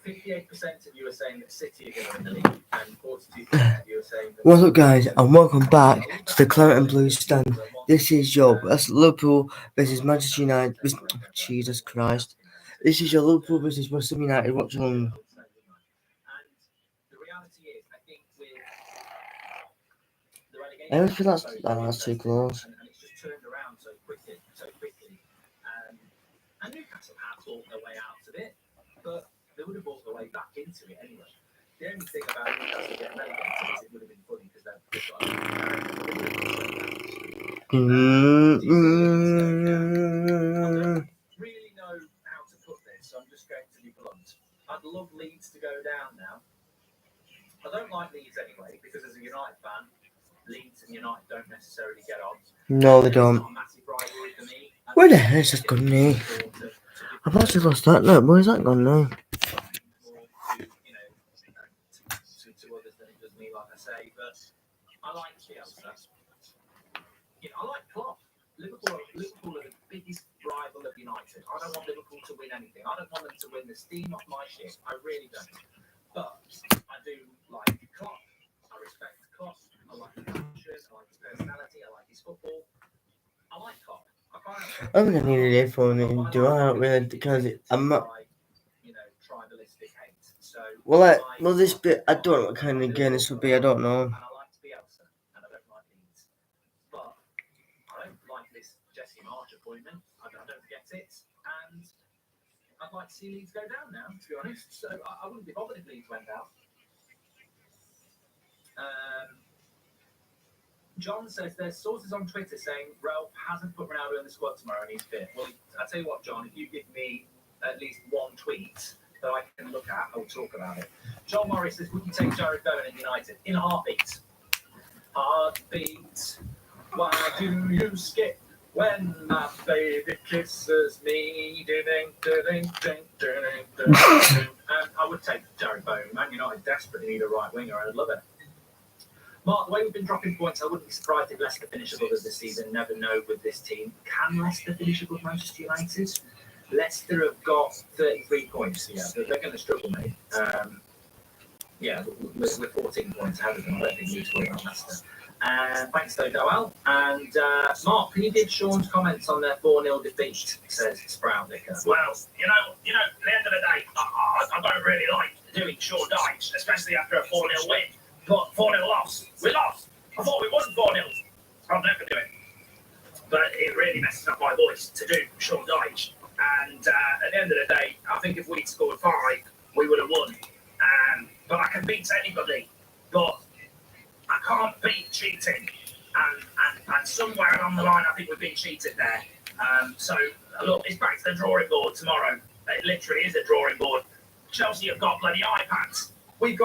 58% of you are saying that City are going to win the league, and 42% of you are saying that... What's up, guys, and welcome back to the Claret and Blue stand. This is your Liverpool versus Manchester United. Jesus Christ. This is your Liverpool versus West Ham United Watchalong. I always feel that's too close. And it's just turned around so quickly. And Newcastle have bought their way out of it, but they would have bought their way back into it anyway. The only thing about Newcastle getting relegated is it would have been funny because they've got a I don't really know how to put this, so I'm just going to be blunt. I'd love Leeds to go down now. I don't like Leeds anyway, because as a United fan, Leeds and United don't necessarily get on. No, they don't. It's not a massive rivalry for me. Where the hell is that gone now? I've actually lost that now. Where's that gone now? To others than it does me, like I say, but I like Bielsa. I like Klopp. Liverpool are the biggest rival of United. I don't want Liverpool to win anything. I don't want them to win the steam off my ship. I really don't. But I do like Klopp. I respect Klopp. I like his passion. I like his personality. I like his football. I like Klopp. I'm gonna need an earphone and do I not really because I'm not. Tribalistic hate. So Well, this bit I don't know what kind of game this would be. I don't know. And I like Bielsa, and I don't like Leeds. But I don't like this Jesse March appointment. I don't get it, and I'd like to see Leeds go down now, to be honest. So I wouldn't be bothered if Leeds went down. John says there's sources on Twitter saying Ralph hasn't put Ronaldo in the squad tomorrow and he's fit. Well, I'll tell you what, John, if you give me at least one tweet that I can look at, I'll talk about it. John Morris says, would you take Jared Bowen in United? In a heartbeat. Heartbeat, why do you skip when my baby kisses me? And I would take Jared Bowen. Man United desperately need a right winger, and I'd love it. Mark, the way we've been dropping points, I wouldn't be surprised if Leicester finish above us this season. Never know with this team. Can Leicester finish above Manchester United? Leicester have got 33 points. Yeah, they're going to struggle, mate. We're 14 points ahead of them. I don't think you need to worry about Leicester. Thanks, though, Joel. And Mark, can you give Sean's comments on their 4-0 defeat? Says Sprout Vicker. Well, at the end of the day, I don't really like doing Sean Dyche, especially after a 4-0 win. But 4-0 loss. We lost. I thought we wasn't 4-0. I'll never do it. But it really messes up my voice to do Sean Dyche. And at the end of the day, I think if we'd scored 5, we would have won. But I can beat anybody. But I can't beat cheating. And somewhere along the line, I think we've been cheated there. So, look, it's back to the drawing board tomorrow. It literally is a drawing board. Chelsea have got bloody iPads. We're in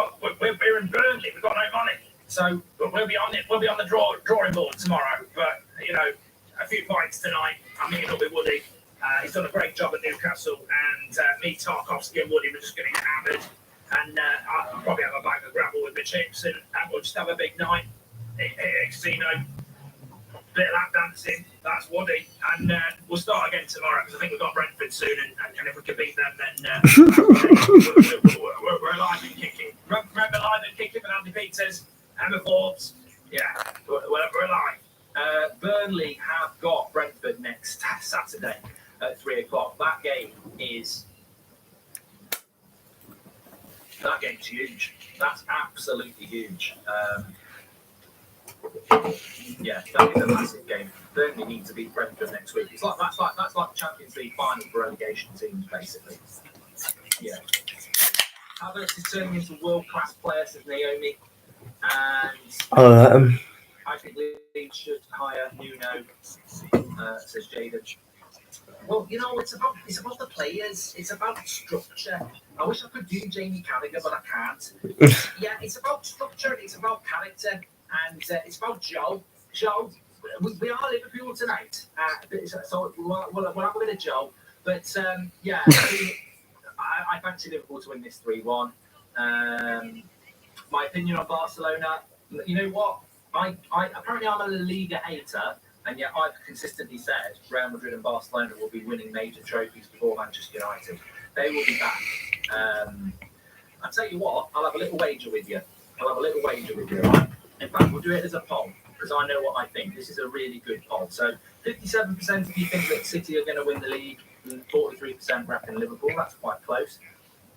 Burnley. We've got no money. So we'll be on it. We'll be on the drawing board tomorrow. But, a few points tonight. I'm meeting up with Woody. He's done a great job at Newcastle, and me, Tarkovsky, and Woody were just going to get hammered. And I'll probably have a bag of gravel with my chips, and we'll just have a big night. Casino, bit of lap dancing. That's Woody, and we'll start again tomorrow because I think we've got Brentford soon, and if we can beat them, then we're alive and kicking. Remember alive and kicking with Andy Peters, Emma Forbes? Yeah, we're alive. Burnley have got Brentford next Saturday at 3:00. That game's huge. That's absolutely huge. That is a massive game. Burnley need to beat Brentford next week. That's like Champions League final for relegation teams, basically. Yeah. Havertz is turning into world-class player, says Naomi. And I think Leeds should hire Nuno, says Jaden. Well, it's about the players. It's about structure. I wish I could do Jamie Carragher, but I can't. It's about structure. It's about character. And it's about Joe. Joe, we are Liverpool tonight. So we'll have a bit of Joe. But, I fancy Liverpool to win this 3-1. My opinion on Barcelona, you know what? Apparently I'm a La Liga hater, and yet I've consistently said Real Madrid and Barcelona will be winning major trophies before Manchester United. They will be back. I tell you what, I'll have a little wager with you. Right? In fact, we'll do it as a poll because I know what I think. This is a really good poll. So 57% of you think that City are going to win the league, and 43% reckon Liverpool. That's quite close.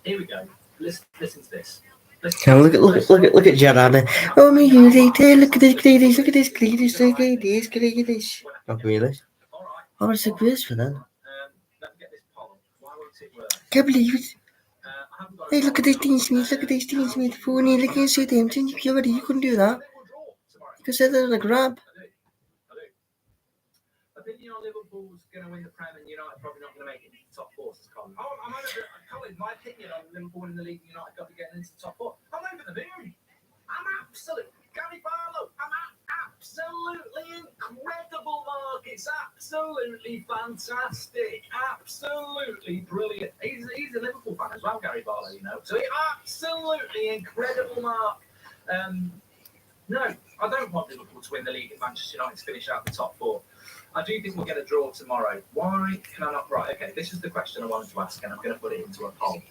Here we go. Listen to this. Now look at Gerrard. Oh my God, look at this. Not really. Oh, it's a great for them. Let me get this poll. Why won't it work? Can't believe it. I haven't got a Hey, look at this poll. Dean Smith. Look at this Dean Smith. Phony. Look at Southampton. You couldn't do that. You could say that on a grab. I do. Opinion on Liverpool's going to win the Prem and United probably not going to make it into the top four, says Colin. Colin, my opinion on Liverpool in the league and United got to get into the top four. I'm over the moon. I'm absolutely Gary Barlow. I'm absolutely incredible, Mark. It's absolutely fantastic. Absolutely brilliant. He's a Liverpool fan as well, Gary Barlow, So absolutely incredible, Mark. No, I don't want Liverpool to win the league and Manchester United to finish out the top four. I do think we'll get a draw tomorrow. Why can I not? Right, okay, this is the question I wanted to ask, and I'm going to put it into a poll.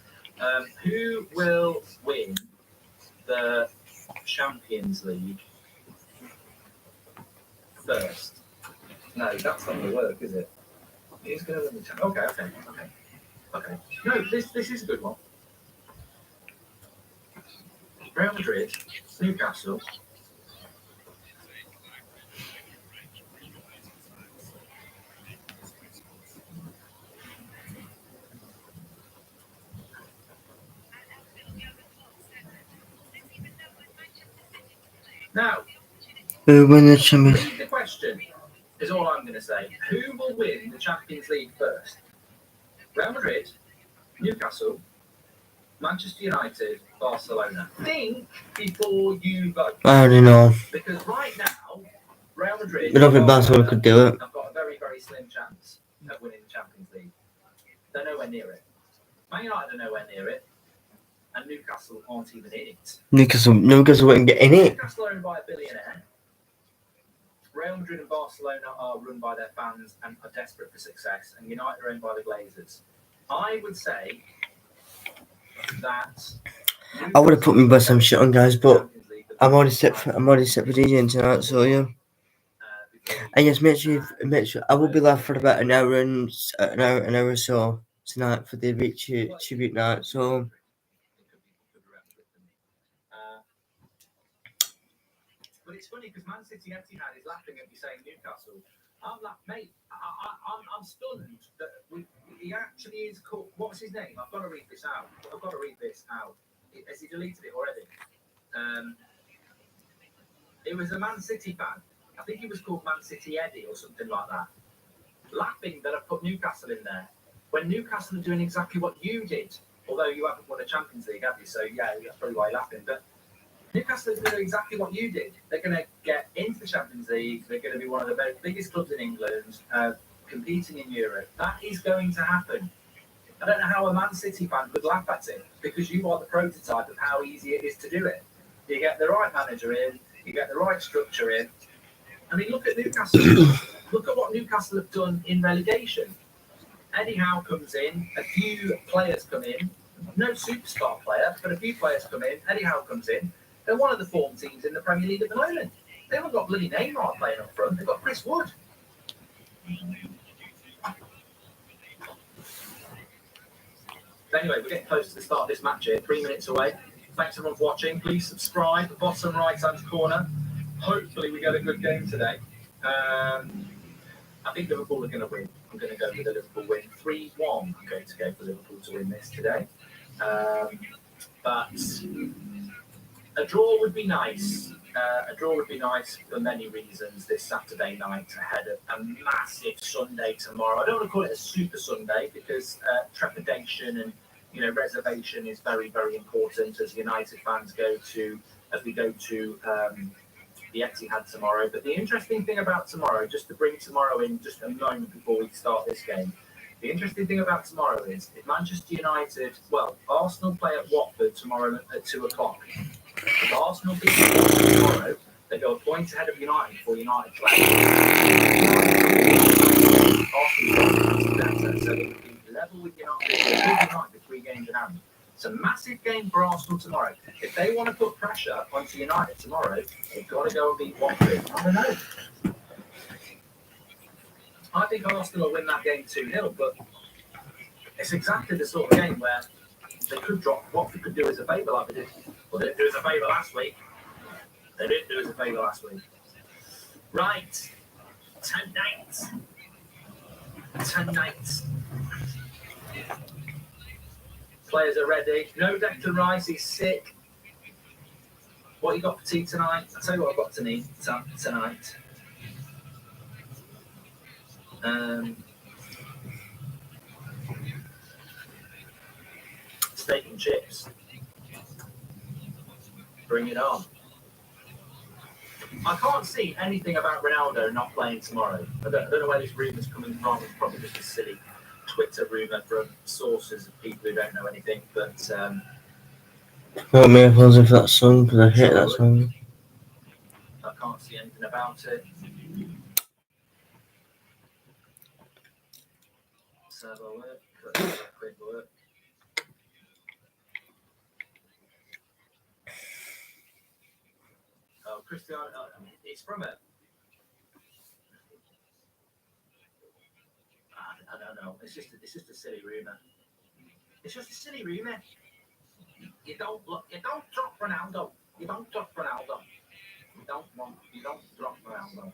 Who will win the Champions League first? No, that's not going to work, is it? Who's going to win the Champions League? Okay. No, this is a good one. Real Madrid, Newcastle. Now, Who win the Champions? the question is all I'm going to say. Who will win the Champions League first? Real Madrid, Newcastle, Manchester United, Barcelona. Think before you vote. I don't know. Because right now, Real Madrid. I don't think Barcelona could do it. I've got a very, very slim chance of winning the Champions League. They're nowhere near it. Man United are nowhere near it. And Newcastle aren't even in it. Newcastle wouldn't get in it. Newcastle are owned by a billionaire. Real Madrid and Barcelona are run by their fans and are desperate for success. And United are owned by the Glazers. I would say that I would have put me by some shit on, guys, but I'm already set for DJing tonight, so yeah. And yes, make sure I will be live for about an hour or so tonight for the tribute night. So but it's funny because Man City Etihad is laughing at me saying Newcastle. I'm like, mate, I'm stunned that he actually is called. What's his name? I've got to read this out. Has he deleted it already? It was a Man City fan. I think he was called Man City Eddie or something like that. Laughing that I put Newcastle in there when Newcastle are doing exactly what you did. Although you haven't won a Champions League, have you? So yeah, that's probably why you're laughing. But Newcastle is doing exactly what you did. They're going to get into the Champions League. They're going to be one of the biggest clubs in England, competing in Europe. That is going to happen. I don't know how a Man City fan would laugh at it because you are the prototype of how easy it is to do it. You get the right manager in, you get the right structure in. I mean, look at Newcastle. Look at what Newcastle have done in relegation. Eddie Howe comes in, a few players come in, no superstar player, but a few players come in. Eddie Howe comes in. They're one of the form teams in the Premier League at the moment. They haven't got bloody Neymar playing up front. They've got Chris Wood. Anyway, we're getting close to the start of this match here. 3 minutes away. Thanks everyone for watching. Please subscribe. Bottom right-hand corner. Hopefully we get a good game today. I think Liverpool are going to win. I'm going to go with a Liverpool win. 3-1. I'm going to go for Liverpool to win this today. But a draw would be nice. A draw would be nice for many reasons this Saturday night ahead of a massive Sunday tomorrow. I don't want to call it a super Sunday because trepidation and reservation is very, very important as United fans as we go to the Etihad tomorrow. But the interesting thing about tomorrow, just to bring tomorrow in just a moment before we start this game, the interesting thing about tomorrow is if Manchester United, Arsenal play at Watford tomorrow at 2:00. If Arsenal beat tomorrow, they go a point ahead of United before United play. Arsenal better, so they would be level with United with 3 games in hand. It's a massive game for Arsenal tomorrow. If they want to put pressure onto United tomorrow, they've got to go and beat Watford. I don't know. I think Arsenal will win that game 2-0, but it's exactly the sort of game where they could drop. Watford could do us a favour like they did. Well, they didn't do us a favour last week. Right. Tonight. Players are ready. No Declan Rice, he's sick. What you got for tea tonight? I'll tell you what I've got tonight. Steak and chips. Bring it on. I can't see anything about Ronaldo not playing tomorrow. I don't know where this rumour's coming from. It's probably just a silly Twitter rumour from sources of people who don't know anything. But What miracles if that song? Because I hate that song. I can't see anything about it. Let's have a look. Let's have a quick look. Oh, Cristiano. It's from a. I don't know. It's just a silly rumour. It's just a silly rumour. You don't drop Ronaldo. You don't drop Ronaldo. You don't drop Ronaldo.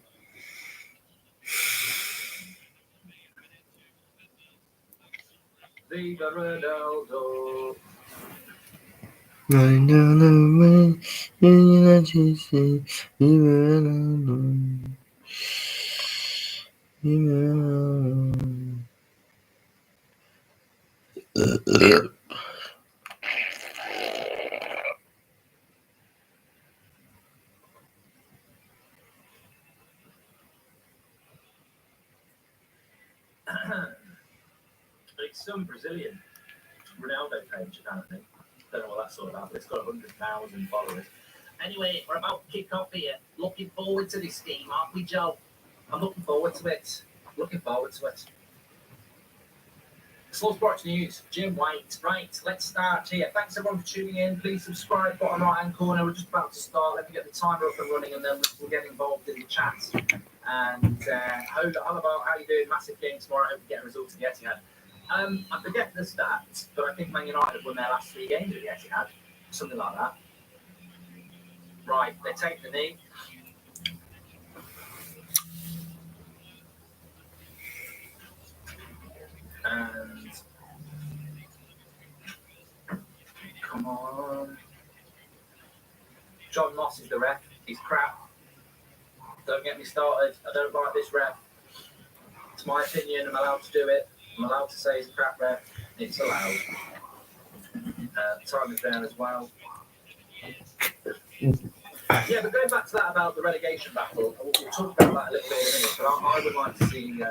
Viva Ronaldo. I don't know when you say It's some Brazilian Ronaldo page, apparently. Don't know what that's all about, but it's got 100,000 followers. Anyway, we're about to kick off here. Looking forward to this game, aren't we, Joe? I'm looking forward to it. Slow Sports News, Jim White. Right, let's start here. Thanks everyone for tuning in. Please subscribe, bottom right hand corner. We're just about to start. Let me get the timer up and running, and then we'll get involved in the chat. And how you doing? Massive game tomorrow. I hope you get results in the Etihad. I forget the stats, but I think Man United have won their last 3 games at the Etihad. Something like that. Right, they take the knee. And come on. John Moss is the ref. He's crap. Don't get me started. I don't like this ref. It's my opinion. I'm allowed to do it. I'm allowed to say he's a crap ref. It's allowed. Time is there as well. Yeah, but going back to that about the relegation battle, we'll talk about that a little bit in a minute, but I would like to see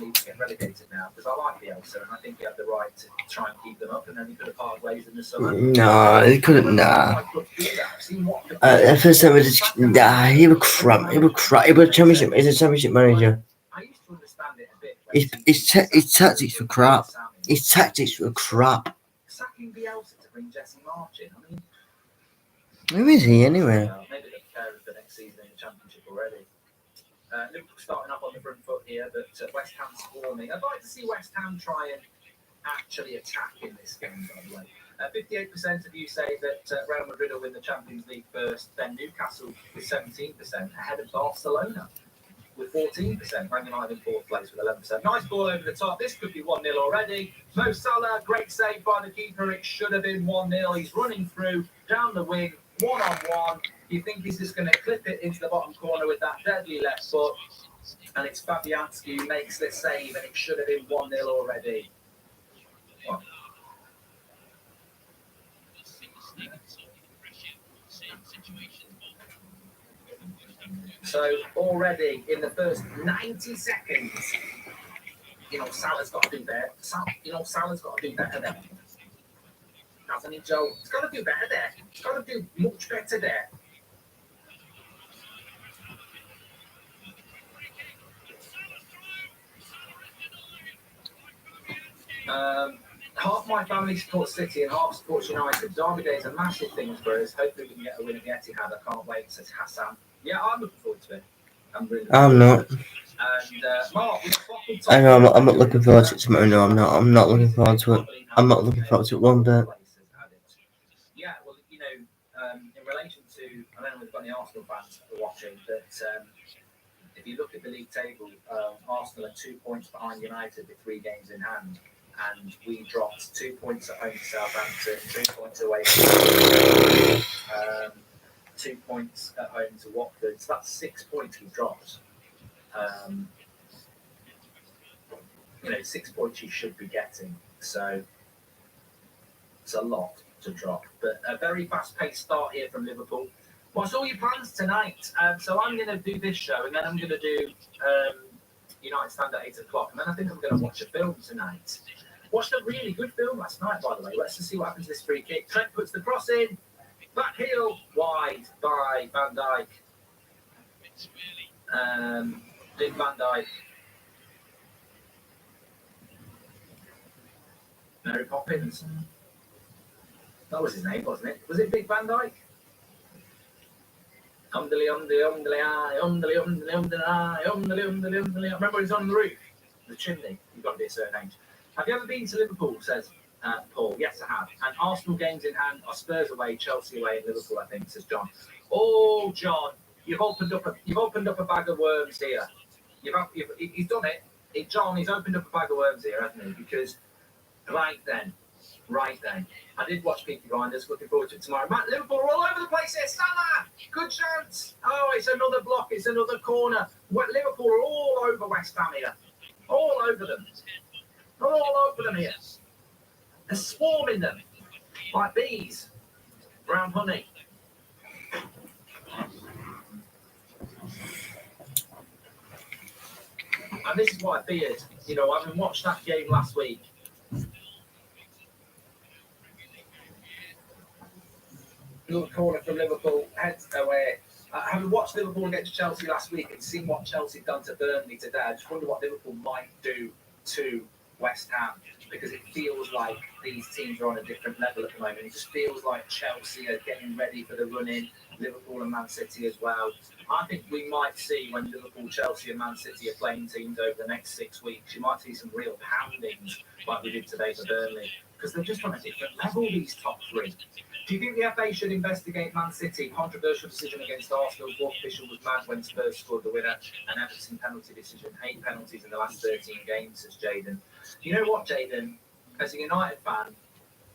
Leeds get relegated now, because I like Bielsa, and I think he had the right to try and keep them up, and then he could have parted ways in the summer. No, he couldn't. Nah. The first time he was crap. He was crap. He was a championship. He's a championship manager. I used to understand it a bit. His tactics were crap. His tactics were crap. Sacking Bielsa to bring Jesse March in. I mean, who is he anyway? Maybe they're preparing for next season in the Championship already. Liverpool starting off on the front foot here, but West Ham's swarming. I'd like to see West Ham try and actually attack in this game, by the way. 58% of you say that Real Madrid will win the Champions League first, then Newcastle with 17%, ahead of Barcelona with 14%, Man United in 4th place with 11%. Nice ball over the top. This could be 1-0 already. Mo Salah, great save by the keeper. It should have been 1-0. He's running through, down the wing, one-on-one. You think he's just going to clip it into the bottom corner with that deadly left foot. And it's Fabianski who makes the save, and it should have been 1-0 already. What? So already in the first 90 seconds, Salah's got to do better. Salah's got to do better there. Hasn't he, Joe? He's got to do better there. He's got to do much better there. Half my family supports City and half supports United. Derby Day is a massive thing for us. Hopefully we can get a win at the Etihad. I can't wait, says Hassan. Yeah, I'm looking forward to it. I'm really looking I'm forward not. to it. And Mark, we've got I know I'm not looking forward to it tomorrow. No, I'm not. I'm not looking forward to it. I'm not looking forward to it one bit. Yeah, well, you know, in relation to, I don't know if we've got any Arsenal fans watching, but if you look at the league table, Arsenal are 2 points behind United with 3 games in hand, and we dropped 2 points at home to Southampton, 2 points away from 2 points at home to Watford. So that's 6 points we've dropped. You know, 6 points you should be getting. So it's a lot to drop. But a very fast-paced start here from Liverpool. What's all your plans tonight? So I'm going to do this show, and then I'm going to do United Stand at 8 o'clock, and then I think I'm going to watch a film tonight. Watched a really good film last night, by the way. Let's just see what happens to this free kick. Trent puts the cross in. Back heel, wide by Van Dijk. Big Van Dijk. Mary Poppins. That was his name, wasn't it? Was it Big Van Dijk? Remember he's on the roof, the chimney. You've got to be a certain age. Have you ever been to Liverpool? Says Paul. Yes, I have. And Arsenal games in hand are Spurs away, Chelsea away, and Liverpool, I think, says John. Oh, John, you've opened up a bag of worms here. He's done it. John, he's opened up a bag of worms here, hasn't he? Because right then. I did watch Peaky Blinders. Looking forward to it tomorrow. Matt, Liverpool are all over the place here. Salah, good chance. Oh, it's another block. It's another corner. Liverpool are all over West Ham here. All over them. All over them here. They're swarming them like bees around honey. And this is what I feared. You know, having watched that game last week. Little corner from Liverpool, heads away. Having watched Liverpool against Chelsea last week and seen what Chelsea done to Burnley today, I just wonder what Liverpool might do to West Ham, because it feels like these teams are on a different level at the moment. It just feels like Chelsea are getting ready for the run-in, Liverpool and Man City as well. I think we might see, when Liverpool, Chelsea and Man City are playing teams over the next 6 weeks, you might see some real poundings like we did today for Burnley, because they're just on a different level, these top three. Do you think the FA should investigate Man City? Controversial decision against Arsenal. Fourth official was mad when Spurs scored the winner. And Everton penalty decision. 8 penalties in the last 13 games, says Jaden. You know what, Jaden? As a United fan,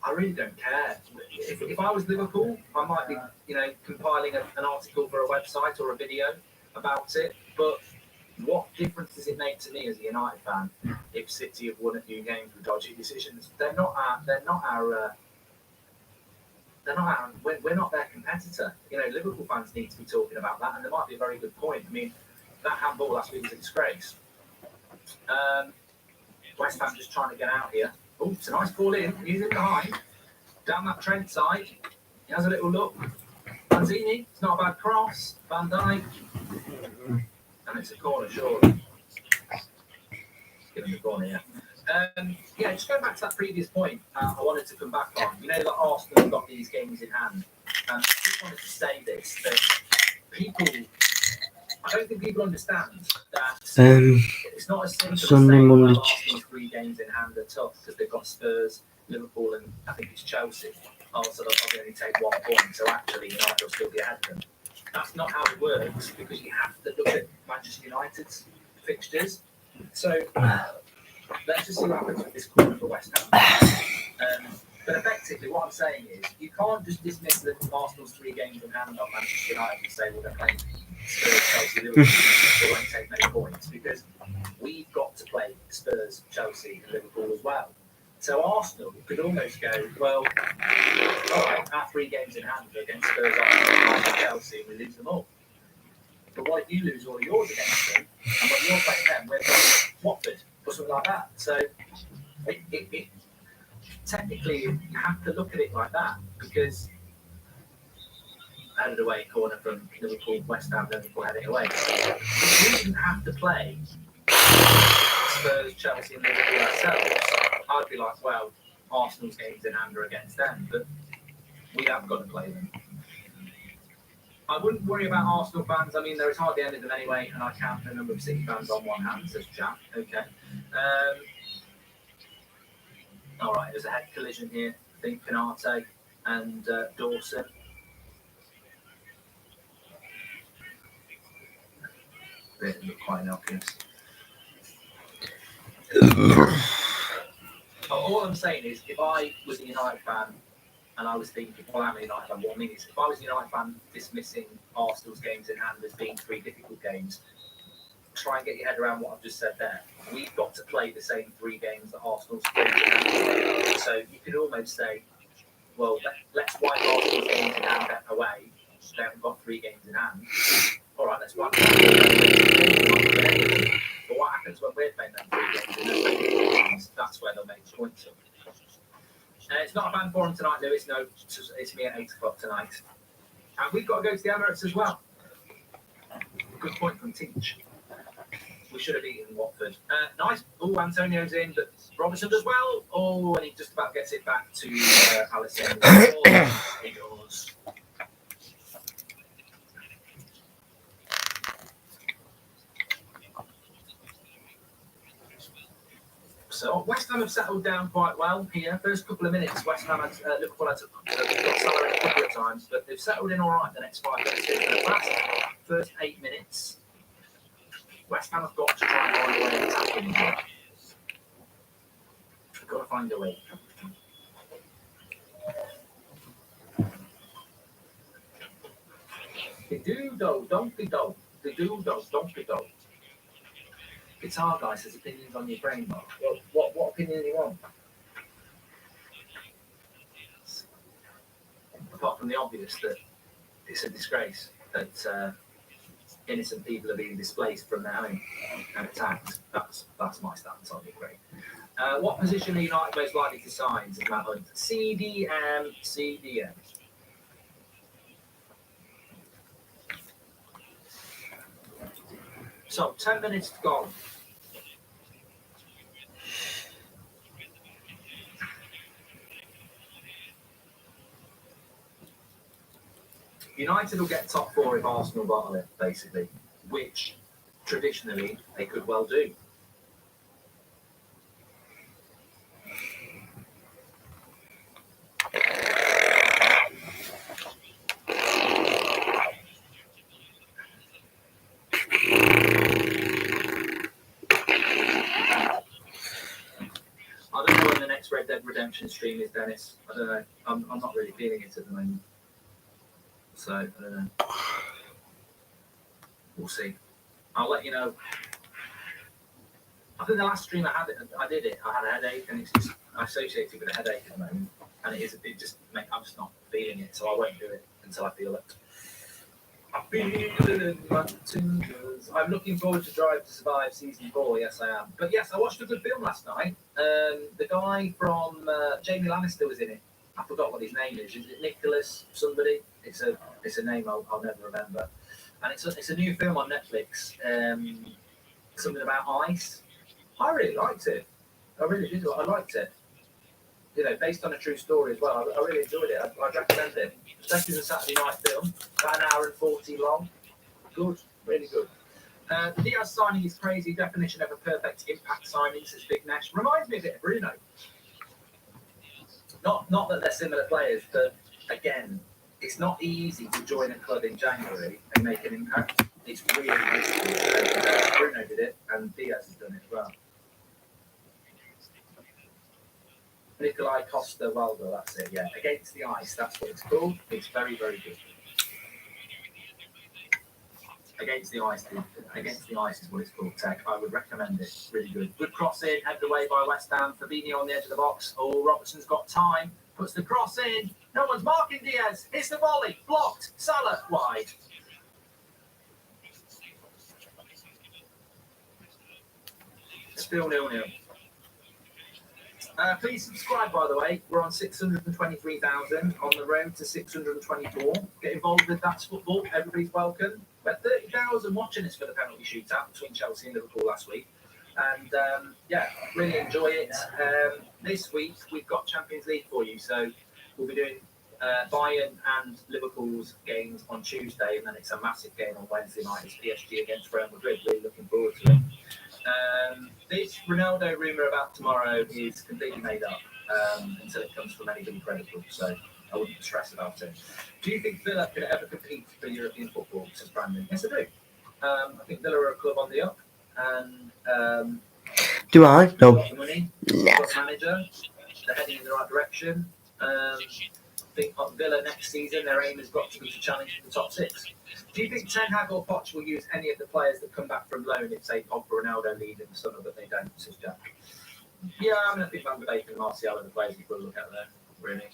I really don't care. If I was Liverpool, I might be, compiling an article for a website or a video about it. But what difference does it make to me as a United fan if City have won a few games with dodgy decisions? We're not their competitor. Liverpool fans need to be talking about that, and there might be a very good point. I mean, that handball last week was a disgrace. West Ham just trying to get out here. Oh, it's a nice ball in. He's in behind. Down that Trent side. He has a little look. Lanzini, it's not a bad cross. Van Dijk. And it's a corner, surely. Give him the corner, yeah. Just going back to that previous point, I wanted to come back on. You know that Arsenal have got these games in hand. I just wanted to say this, that I don't think people understand that it's not as simple as saying that Arsenal's 3 games in hand are tough because they've got Spurs, Liverpool, and I think it's Chelsea. So they'll probably only take 1 point, so actually United will still be ahead of them. That's not how it works, because you have to look at Manchester United's fixtures. So let's just see what happens with this corner for West Ham. But effectively, what I'm saying is, you can't just dismiss that Arsenal's 3 games in hand on Manchester United and say, well, they're playing Spurs, Chelsea, Liverpool, they won't take many points, because we've got to play Spurs, Chelsea, and Liverpool as well. So Arsenal could almost go, well, all right, our 3 games in hand are against Spurs, Arsenal, and Chelsea, and we lose them all. But what if you lose all of yours against them, and when you're playing them, we're playing Watford, or something like that? So it technically, you have to look at it like that, because headed away corner from Liverpool, West Ham, Liverpool heading away. If we didn't have to play Spurs, Chelsea, and Liverpool ourselves, I'd be like, well, Arsenal's games in hand are against them, but we have got to play them. I wouldn't worry about Arsenal fans. I mean, there is hardly any of them anyway, and I count the number of City fans on one hand, says Jack. Okay. All right, there's a head collision here. I think Canate and Dawson. They look quite innocuous. All I'm saying is, if I was a United fan and I was thinking, well, I'm a United fan, what I mean is, if I was a United fan dismissing Arsenal's games in hand as being 3 difficult games, try and get your head around what I've just said there. We've got to play the same 3 games that Arsenal's played. So you could almost say, well, let's wipe Arsenal's games in hand away. They haven't got 3 games in hand. All right, let's wipe them. But what happens when we're playing them 3 games? That's where they'll make points up. It's not a fan forum tonight, Lewis. No, it's me at 8 o'clock tonight. And we've got to go to the Emirates as well. Good point from Teach. We should have beaten Watford. Nice. Oh, Antonio's in, but Robertson does well. Oh, and he just about gets it back to Alisson. He does. So West Ham have settled down quite well here. First couple of minutes, West Ham had Liverpool had got Salah a couple of times, but they've settled in all right the next 5 minutes. The first 8 minutes, West Ham have got to try and find a way of attacking here. We've got to find a way. They do though, don't be dull. They do though, don't be dull. Guitar guy says opinions on your brain, Mark. What opinion do you want? Apart from the obvious that it's a disgrace that innocent people are being displaced from their home and attacked. That's my stance on it, great. What position are United most likely to sign? Says Matt Hunt. CDM. So, 10 minutes to go. United will get top 4 if Arsenal bottle it, basically, which traditionally they could well do. I don't know when the next Red Dead Redemption stream is, Dennis. I don't know. I'm not really feeling it at the moment. So, I don't know. We'll see. I'll let you know. I think the last stream I did it. I had a headache, and it's just I associate it with a headache at the moment, and I'm just not feeling it, so I won't do it until I feel it. I feel it in my tingles. I'm looking forward to Drive to Survive season 4. Yes, I am. But yes, I watched a good film last night. The guy from Jamie Lannister was in it. I forgot what his name is. Is it Nicholas somebody? It's a name I'll never remember. And it's a new film on Netflix. Something about ice. I really liked it. I really did. I liked it. You know, based on a true story as well. I really enjoyed it. I'd recommend it. Especially as a Saturday night film. About an hour and 40 long. Good. Really good. The Diaz signing is crazy. Definition of a perfect impact signing, says Big Nash. Reminds me a bit of Bruno. Not that they're similar players, but again, it's not easy to join a club in January and make an impact. It's really difficult. And, Bruno did it, and Diaz has done it as well. Nikolai Costa-Waldo, that's it, yeah. Against the Ice, that's what it's called. It's very, very good. Against the Ice is what it's called, Tech. I would recommend it. Really good. Good cross in, headed away by West Ham. Fabinho on the edge of the box. Oh, Robertson's got time. Puts the cross in. No one's marking Diaz. Hits the volley. Blocked. Salah wide. Still 0-0. Please subscribe, by the way. We're on 623,000 on the road to 624. Get involved with That's Football. Everybody's welcome. We had 30,000 watching us for the penalty shootout between Chelsea and Liverpool last week. And really enjoy it. This week we've got Champions League for you, so we'll be doing Bayern and Liverpool's games on Tuesday, and then it's a massive game on Wednesday night. It's PSG against Real Madrid. Really looking forward to it. This Ronaldo rumour about tomorrow is completely made up until it comes from anybody credible, so I wouldn't stress about it. Do you think Villa could ever compete for European football, says Brandon? Yes, I do. I think Villa are a club on the up, and Do I? they've No. got the money, they've got the manager, they're heading in the right direction. I think Villa next season, their aim has got to be to challenge the top six. Do you think Ten Hag or Poch will use any of the players that come back from loan if, say, Pogba, Ronaldo leave in the summer, but they don't, says Jack? Yeah, I mean, I think Van de Beek and Martial are the players you've got to look at there, really.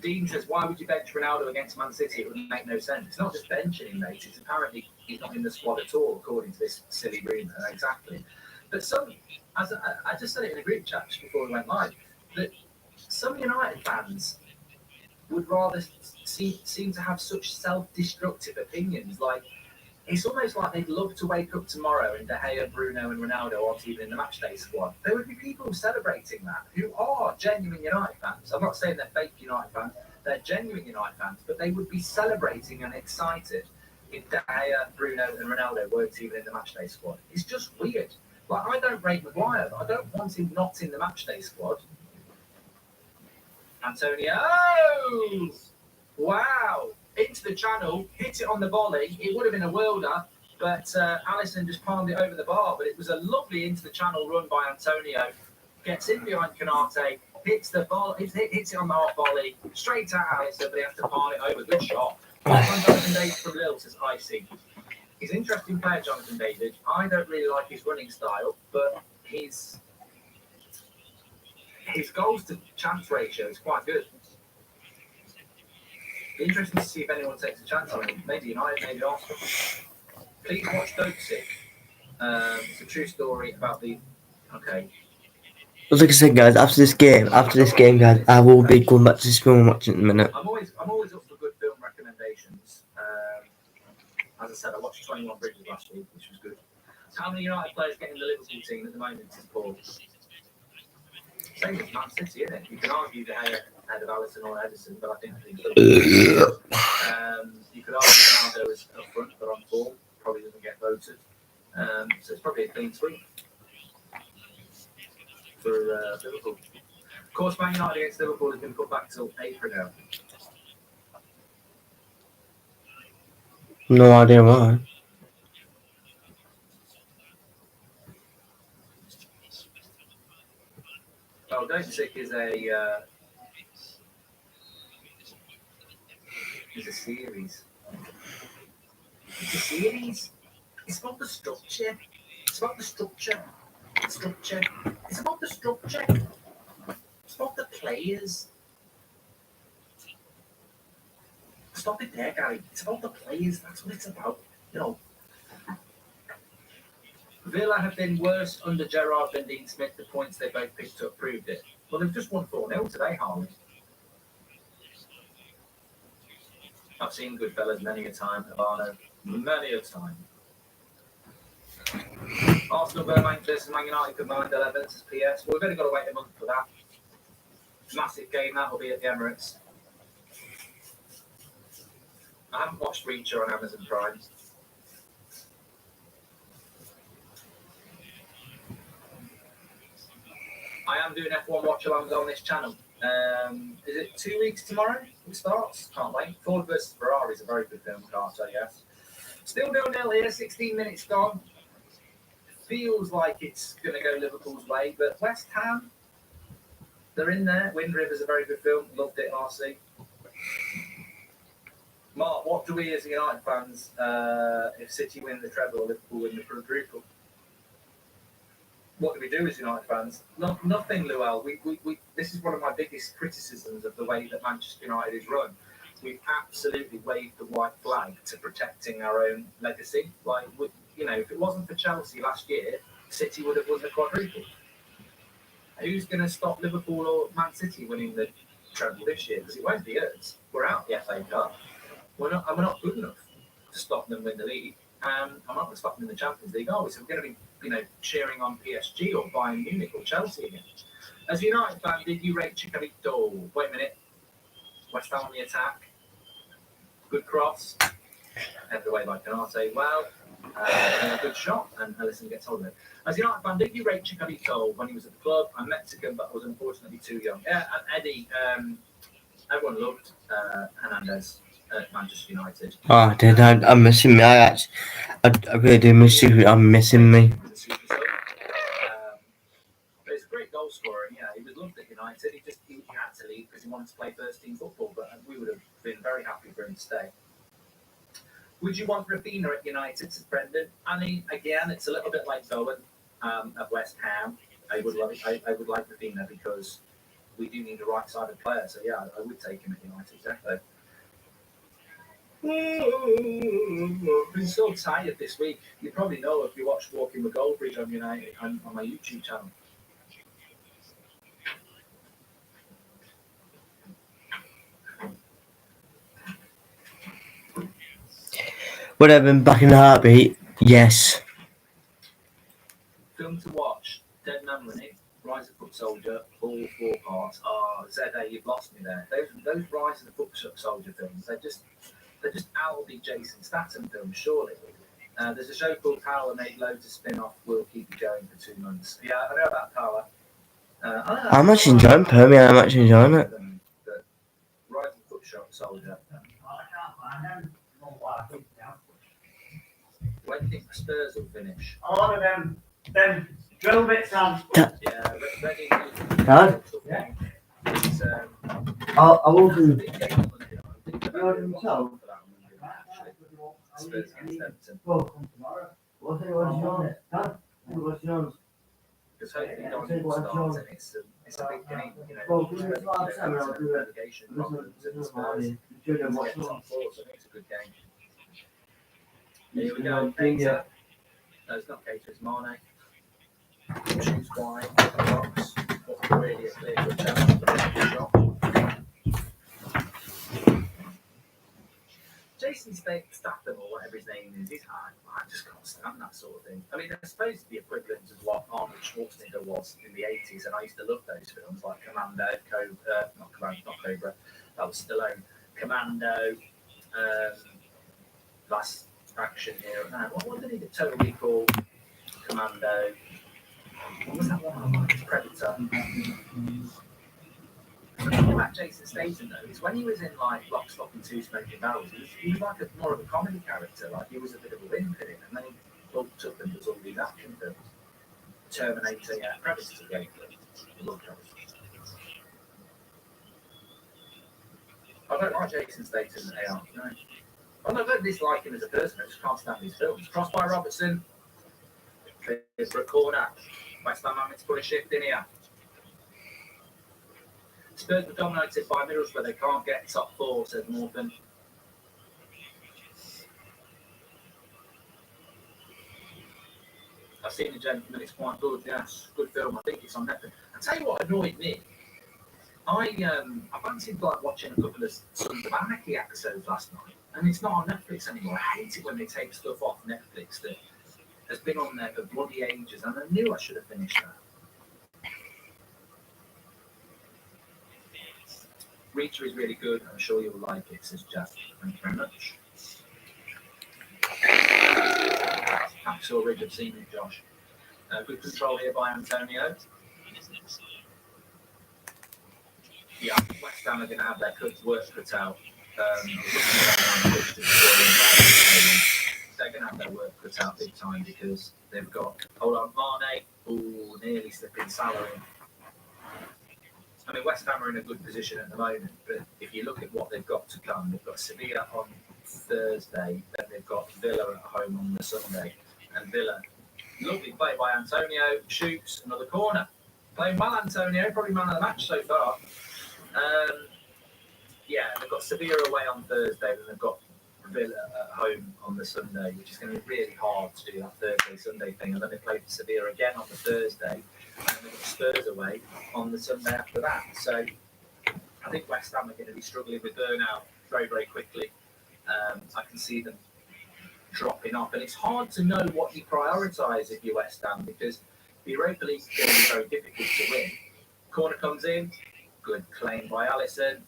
Dean says, why would you bench Ronaldo against Man City? It would make no sense. It's not just benching him, mate. It's apparently he's not in the squad at all, according to this silly rumour. Exactly. But some, as I just said it in a group chat just before we went live, that some United fans would rather seem to have such self-destructive opinions. Like, it's almost like they'd love to wake up tomorrow and De Gea, Bruno and Ronaldo aren't even in the matchday squad. There would be people celebrating that who are genuine United fans. I'm not saying they're fake United fans, they're genuine United fans, but they would be celebrating and excited if De Gea, Bruno and Ronaldo weren't even in the matchday squad. It's just weird. Like, I don't rate Maguire, but I don't want him not in the matchday squad. Antonio! Wow! Into the channel, hit it on the volley. It would have been a worlder, but Alisson just palmed it over the bar. But it was a lovely into the channel run by Antonio. Gets in behind Canate, hits the ball, hits it on the half volley, straight at Alisson, but he has to palm it over. Good shot. Jonathan David from Lille says, I see. He's an interesting player, Jonathan David. I don't really like his running style, but his goals to chance ratio is quite good. Be interesting to see if anyone takes a chance on him. Maybe United, maybe Arsenal. Please watch Sick. It's a true story about the. Okay. But like I said, guys, after this game, guys, I will be going back to this film and watching it in a minute. I'm always up for good film recommendations. As I said, I watched 21 Bridges last week, which was good. How many United players get in the Liverpool team at the moment is Paul? Same as Man City, isn't it? You can argue the head of Alisson or Edison, but I think you could argue Ronaldo is up front, but on form, probably doesn't get voted. So it's probably a clean sweep for Liverpool. Of course, Man United against Liverpool has been put back till April now. No idea why. Oh, Don't Sick is a series. It's a series. It's about the structure. It's about the structure. It's about the structure. It's about the players. Stop it there, Gary. It's about the players. That's what it's about. You know. Villa have been worse under Gerrard than Dean Smith. The points they both picked up proved it. Well, they've just won 4-0 today, Harley. I've seen Goodfellas many a time, Havana, many a time. Arsenal, Birmingham versus Man United combined 11 as PS. Well, we've only got to wait a month for that. Massive game, that will be at the Emirates. I haven't watched Reacher on Amazon Prime. I am doing F1 watch-alongs on this channel. Is it 2 weeks tomorrow? It starts. Can't wait. Ford versus Ferrari is a very good film, car, so yes. Still 0-0 here, 16 minutes gone. Feels like it's going to go Liverpool's way, but West Ham, they're in there. Wind River's a very good film. Loved it, RC. Mark, what do we as United fans, if City win the treble or Liverpool win the quadruple? What do we do as United fans? Nothing, Luel. We this is one of my biggest criticisms of the way that Manchester United is run. We've absolutely waved the white flag to protecting our own legacy. Like, if it wasn't for Chelsea last year, City would have won the quadruple. Who's going to stop Liverpool or Man City winning the treble this year? Because it won't be us. We're out the FA Cup. We're not good enough to stop them win the league. I'm not going to stop them in the Champions League, are we? So we're going to be, cheering on PSG or Bayern Munich or Chelsea again. As a United fan, did you rate Chicharito? Wait a minute. West Ham on the attack. Good cross. Headed away by Canate. Well, a good shot. And Ellison gets hold of it. As a United fan, did you rate Chicharito when he was at the club? I'm Mexican, but was unfortunately too young. Yeah, and Eddie, everyone loved Hernandez at Manchester United. Oh, I did. I'm missing me. I really do miss you. I'm missing me. He's a great goal scorer, and yeah, he was loved at United. He had to leave because he wanted to play first team football, but we would have been very happy for him to stay. Would you want Raphinha at United, says Brendan? I mean, again, it's a little bit like Bowen at West Ham. I would like Raphinha because we do need a right-sided player. So yeah, I would take him at United, definitely. I've been so tired this week. You probably know if you watched Walking the Gold Bridge on United on my YouTube channel. Would I have been back in a heartbeat? Yes. Film to watch: Dead Man Running, Rise of Foot Soldier, all 4 parts. ZA, you've lost me there. Those Rise of the Foot Soldier films, they're just Aldi Jason Statham films, surely. There's a show called Power made loads of spin-off. We'll keep you going for 2 months. Yeah, I know about Power. I'm actually enjoying Permian. I'm actually enjoying it. Rise of Foot Soldier. When do you think Spurs will finish? A lot of them drill bits on. Yeah, Reading. Dad? Yeah. I will do. Spurs against Everton. Well, tomorrow. What's yours? Dad? What's yours? Because hopefully Donny will start, and it's a big game, relegation problems and Spurs get top 4, so it's a good game. Here we go, Cater. No, it's not Cater, it's Mane. Choose wide, box. What's really a clear good chance for the shot. Jason Statham, or whatever his name is, I just can't stand that sort of thing. I mean, they're supposed to be equivalent of what Arnold Schwarzenegger was in the 80s, and I used to love those films like Commando, not Cobra, that was Stallone. Commando, Last Action Hero. What did he do? Total Recall, Commando. What was that one? Predator. The thing about Jason Statham, though, is when he was in like Lock, Stock and Two Smoking Barrels, he was like more of a comedy character. Like he was a bit of a wimp in it, and then he bulked up and does all these action films. Terminator, yeah, Predator's a great film. I love Predator. I don't like Jason Statham at AR, no. I don't dislike him as a person, I just can't stand his films. Crossed by Robertson. Clears for a corner. West Ham having to put a shift in here. Spurs were dominated by Middlesbrough. They can't get top 4, says Morgan. I've seen The Gentleman. It's quite good. Yes, good film. I think it's on Netflix. I'll tell you what annoyed me. I fancied like watching a couple of Sons of Anarchy episodes last night, and it's not on Netflix anymore. I hate it when they take stuff off Netflix that has been on there for bloody ages, and I knew I should have finished that. Reacher is really good. I'm sure you'll like it, says Jeff. Thank you very much. Hacksaw Ridge, I've seen it, Josh. Good control here by Antonio. Yeah, West Ham are going to have their work cut out. They're going to have their work cut out big time because they've got, hold on, Mane, nearly slipping salary. I mean, West Ham are in a good position at the moment, but if you look at what they've got to come, they've got Sevilla on Thursday, then they've got Villa at home on the Sunday, and Villa, lovely play by Antonio, shoots another corner. Playing well, Antonio, probably man of the match so far. Yeah, they've got Sevilla away on Thursday, then they've got Villa at home on the Sunday, which is going to be really hard to do that Thursday-Sunday thing. And then they play Sevilla again on the Thursday, and then they've got Spurs away on the Sunday after that. So I think West Ham are going to be struggling with burnout very, very quickly. I can see them dropping off. And it's hard to know what you prioritise if you're West Ham, because the Europa League is going to be very difficult to win. Corner comes in, good claim by Alisson.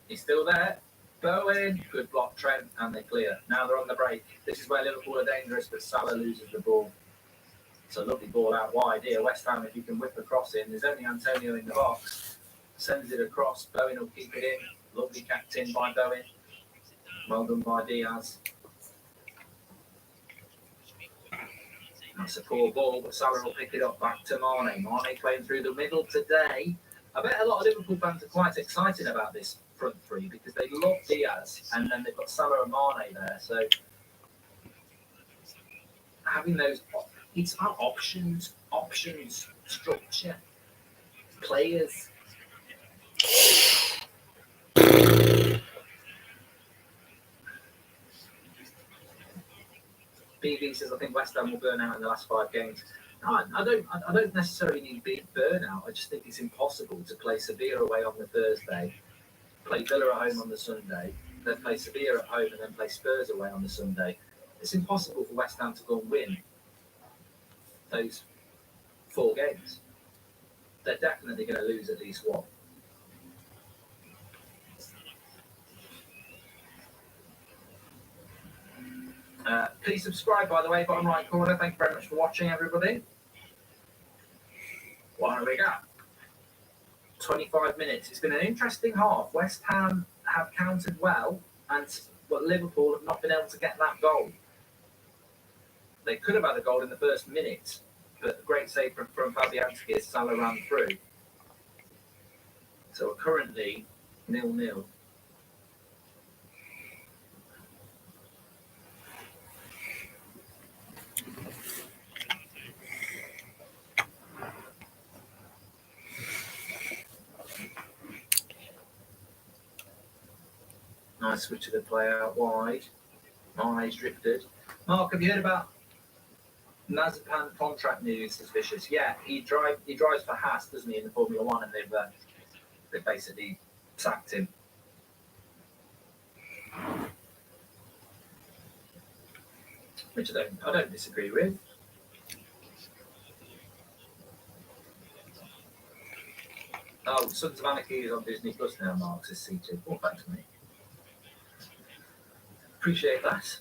He's still there. Bowen, good block, Trent, and they clear. Now they're on the break. This is where Liverpool are dangerous, but Salah loses the ball. It's a lovely ball out wide here. West Ham, if you can whip across in, there's only Antonio in the box. Sends it across. Bowen will keep it in. Lovely capped in by Bowen. Well done by Diaz. That's a poor ball, but Salah will pick it up back to Mane. Mane playing through the middle today. I bet a lot of Liverpool fans are quite excited about this front three because they love Diaz, and then they've got Salah and Mane there. So having those, it's about options, structure, players. BB says, I think West Ham will burn out in the last 5 games. No, I don't necessarily need big burnout. I just think it's impossible to play Sevilla away on the Thursday, play Villa at home on the Sunday, then play Sevilla at home and then play Spurs away on the Sunday. It's impossible for West Ham to go and win those 4 games. They're definitely going to lose at least one. Please subscribe, by the way, bottom right corner. Thank you very much for watching, everybody. What have we got? 25 minutes. It's been an interesting half. West Ham have countered well, but Liverpool have not been able to get that goal. They could have had a goal in the first minute, but a great save from Fabianski as Salah ran through. So we're currently 0-0. Nice switch of the play out wide. Mane's drifted. Mark, have you heard about Mazepan contract news? Suspicious. Yeah, he drives for Haas, doesn't he, in the Formula One, and they've basically sacked him. Which I don't disagree with. Oh, Sons of Anarchy is on Disney Plus now, Mark, says C2. Oh, thanks, mate. Appreciate that.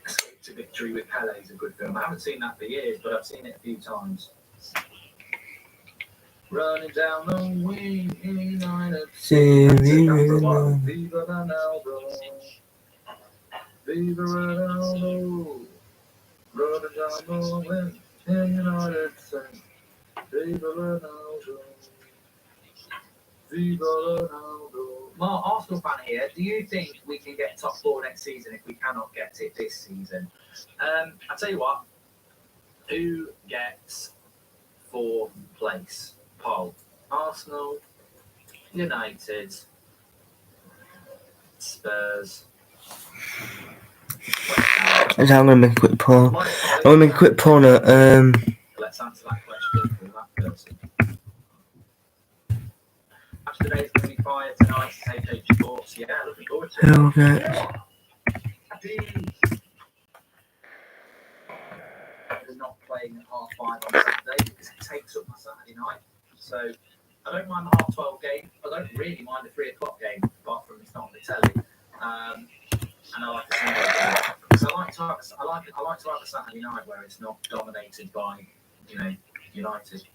Escape to Victory with Pele is a good film. I haven't seen that for years, but I've seen it a few times. Running down the wing in United. Viva Ronaldo. Viva Ronaldo. Running down the wing in United. Viva Ronaldo. Viva Ronaldo. Mark, Arsenal fan here. Do you think we can get top 4 next season if we cannot get it this season? I'll tell you what. Who gets 4th place? Poll. Arsenal, United, Spurs. I'm going to make a quick poll. I'm going to make a quick poll now. Let's answer that question for that person. Match today is going to be fire tonight. HH Sports. Yeah, looking forward to it. Okay. We're not playing at 5:30 on Saturday because it takes up my Saturday night. So I don't mind the 12:30 game. I don't really mind the 3:00 game, apart from it's not on the telly. And I like the Sunday game because I like to have a Saturday night where it's not dominated by, United,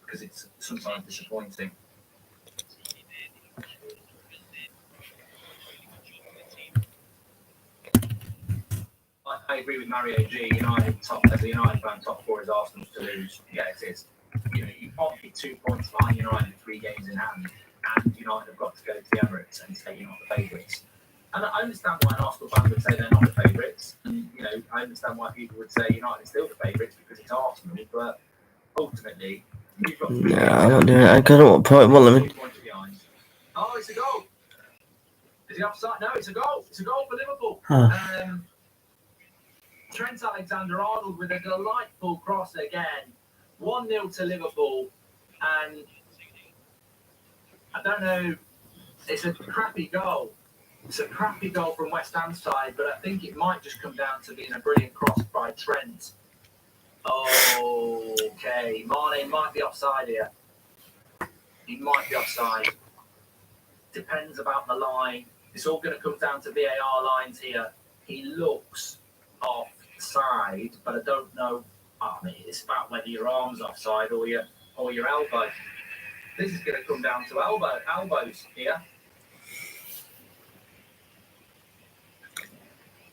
because it's sometimes disappointing. I agree with Mario G. As a United fan, top 4 is Arsenal to lose. Yeah, it is. You can't be 2 points behind United with 3 games in hand, and United have got to go to the Emirates and say you're not the favourites. And I understand why an Arsenal fan would say they're not the favourites, and I understand why people would say United is still the favourites because it's Arsenal. But ultimately, you've got No, I'm not doing it. I don't want to put him on limit. 2 points behind. Oh, it's a goal. Is he offside? No, it's a goal. It's a goal for Liverpool. Huh. Trent Alexander-Arnold with a delightful cross again. 1-0 to Liverpool. And I don't know, it's a crappy goal. It's a crappy goal from West Ham's side, but I think it might just come down to being a brilliant cross by Trent. Okay, Mane might be offside here. He might be offside. Depends about the line. It's all going to come down to VAR lines here. He looks offside, but I don't know. I mean, it's about whether your arm's offside or your elbow. This is going to come down to elbows here.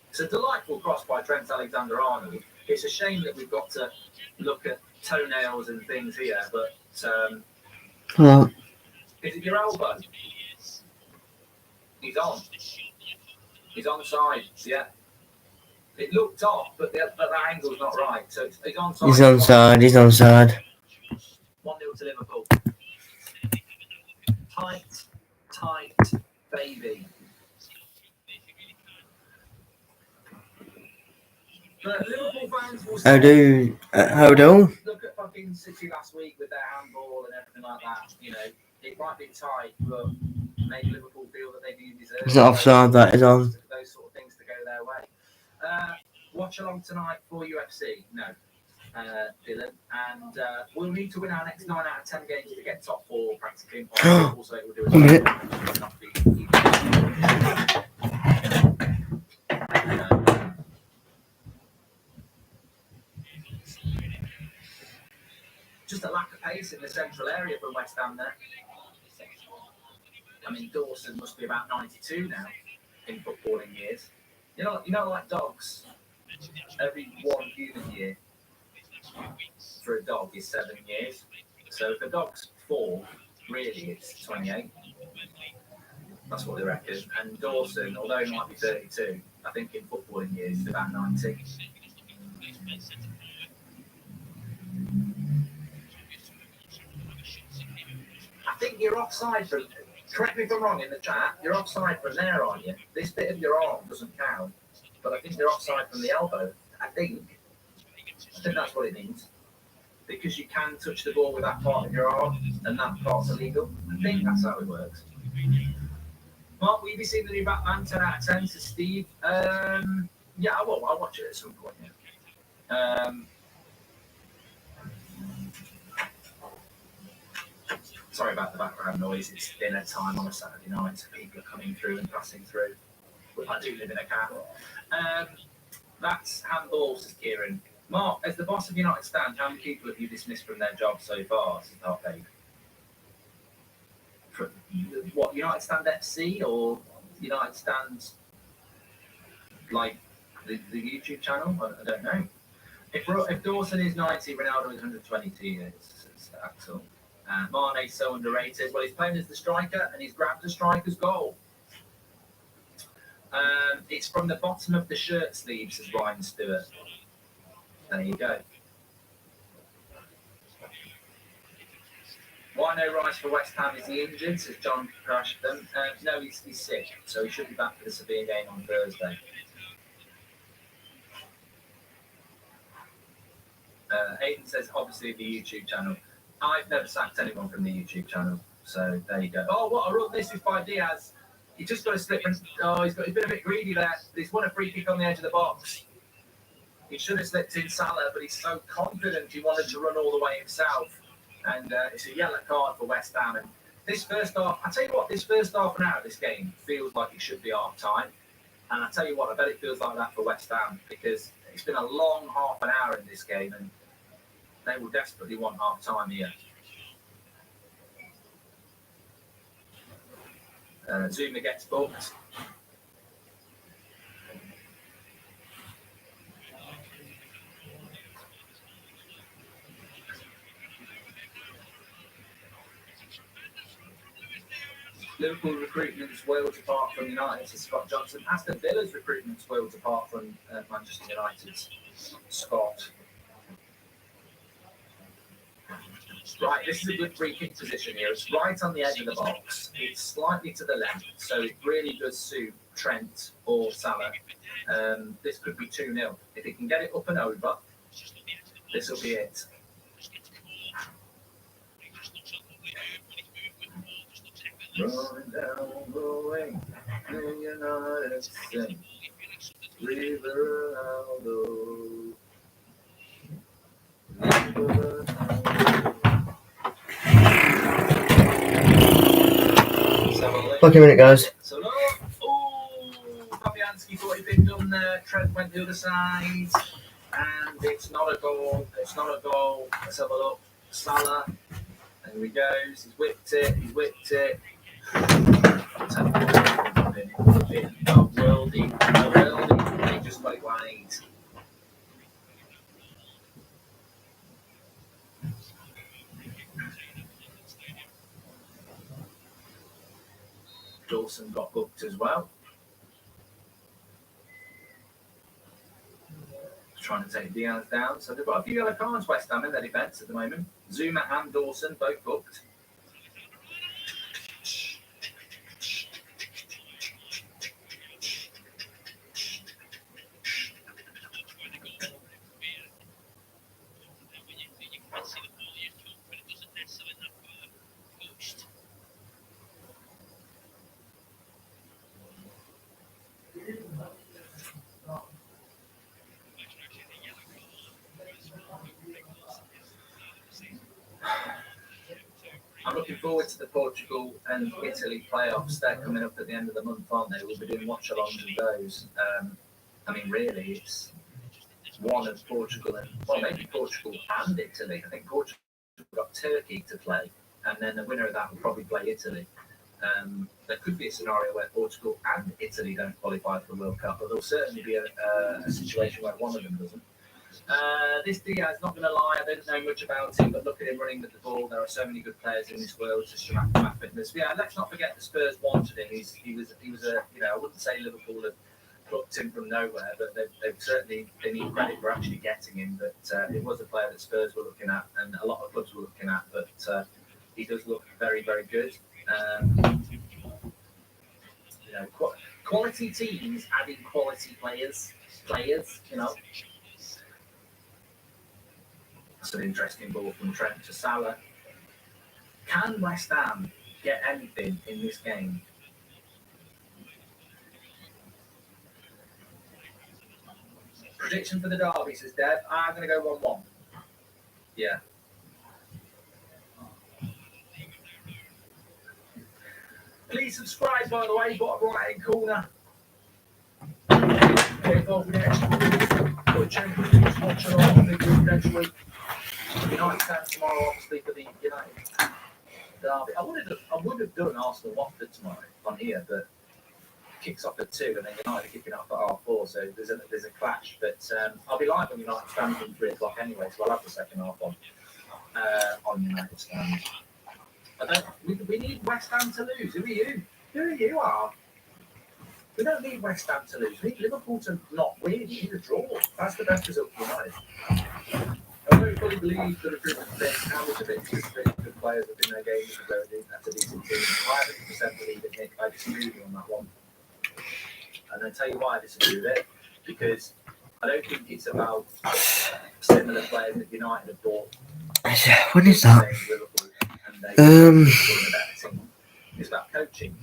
It's a delightful cross by Trent Alexander-Arnold. It's a shame that we've got to look at toenails and things here, but Well, is it your elbow? He's on. He's onside, yeah. It looked off, but the angle's not right. So he's onside. he's onside. He's onside. 1-0 to Liverpool. Tight, baby. But Liverpool fans will say, How do? look at fucking City last week with their handball and everything like that. You know, it might be tight, but maybe Liverpool feel that they do deserve. It's not offside. That is on. Those sort of things to go their way. Watch along tonight for UFC. No, Dylan, and we'll need to win our next 9 out of 10 games to get top 4 practically impossible. Also, it will do just a lack of pace in the central area from West Ham there. I mean, Dawson must be about 92 now in footballing years. You know, like dogs. Every 1 human year for a dog is 7 years. So if a dog's 4, really it's 28. That's what they reckon. And Dawson, although he might be 32, I think in footballing years he's about 90. I think you're offside from, correct me if I'm wrong in the chat, you're offside from there, aren't you? This bit of your arm doesn't count, but I think you're offside from the elbow. I think that's what it means. Because you can touch the ball with that part of your arm, and that part's illegal. I think that's how it works. Mark, will you be seeing the new Batman 10 out of 10 to Steve? Yeah, I will. I'll watch it at some point. Yeah. Sorry about the background noise. It's dinner time on a Saturday night. So people are coming through and passing through. I do live in a car. That's handball, says Kieran. Mark, as the boss of United Stand, how many people have you dismissed from their jobs so far? Says Dark Dave. What, United Stand FC or United Stand, like the YouTube channel? I don't know. If Dawson is 90, Ronaldo is 122 years, says Axel. Mane's so underrated. Well, he's playing as the striker and he's grabbed a striker's goal. It's from the bottom of the shirt sleeve, says Ryan Stewart. There you go. Why no Rice for West Ham? Is he injured? Says John Crashton. No, he's sick, so he should be back for the Sevilla game on Thursday. Hayden says, obviously, the YouTube channel. I've never sacked anyone from the YouTube channel, so there you go. Oh, what a run this is by Diaz. He just got a slip. He's been a bit greedy there. He's won a free kick on the edge of the box. He should have slipped in Salah, but he's so confident he wanted to run all the way himself. And it's a yellow card for West Ham. And this first half, I tell you what, this first half an hour of this game feels like it should be half time. And I tell you what, I bet it feels like that for West Ham because it's been a long half an hour in this game and they will desperately want half time here. Zuma gets booked. Liverpool recruitment's worlds apart from United, says Scott Johnson. Aston Villa's recruitment's worlds apart from Manchester United's. Scott. Right, this is a good free kick position here. It's right on the edge of the box. It's slightly to the left, so it really does suit Trent or Salah. This could be 2-0. If he can get it up and over, this will be it. Rolling down the way, the United States, River Aldo. Okay, a minute, guys. So look, Fabianski thought he'd been done there. Trent went the other side, and it's not a goal. It's not a goal. Let's have a look. Salah, and here he goes. He's whipped it. He's whipped it. I'll tell you what, it would have been a worldie. They just got it wide. Dawson got booked as well. Trying to take Diaz down. So they've got a few yellow cards, West Ham, in their defence at the moment. Zuma and Dawson both booked. I'm looking forward to the Portugal and Italy playoffs. They're coming up at the end of the month, aren't they? We'll be doing watchalongs of those. I mean, really, it's one of Portugal and, well, maybe Portugal and Italy. I think Portugal got Turkey to play, and then the winner of that will probably play Italy. There could be a scenario where Portugal and Italy don't qualify for the World Cup, but there'll certainly be a situation where one of them doesn't. This Diaz, not going to lie, I don't know much about him, but look at him running with the ball. There are so many good players in this world. It's just about fitness. Yeah, let's not forget the Spurs wanted him. He was a, you know, I wouldn't say Liverpool have plucked him from nowhere, but they've certainly, they need credit for actually getting him. But it was a player that Spurs were looking at, and a lot of clubs were looking at. But he does look very, very good. You know, quality teams adding quality players. You know. That's an interesting ball from Trent to Salah. Can West Ham get anything in this game? Prediction for the derby, says Dev. I'm going to go 1-1. Yeah. Please subscribe, by the way, bottom right hand corner. Get involved with the extra Watchalong next week. United fans tomorrow, obviously, for the United derby. I would have done Arsenal Watford tomorrow on here, but kicks off at 2, and then United are kicking off at 4:30. So there's a clash. But I'll be live on United fans from 3 o'clock anyway, so I'll have the second half on United fans. We need West Ham to lose. Who are you? Who are? We don't need West Ham to lose. We need Liverpool to not win. We need a draw. That's the best result for United. I don't fully believe the recruitment thing. How much of it is just really good players within their games and that's a decent team. I 100% believe it, Nick. I disagree with you on that one. And I'll tell you why I disagree with it. Because I don't think it's about similar players that United have bought. What is that? It's about coaching.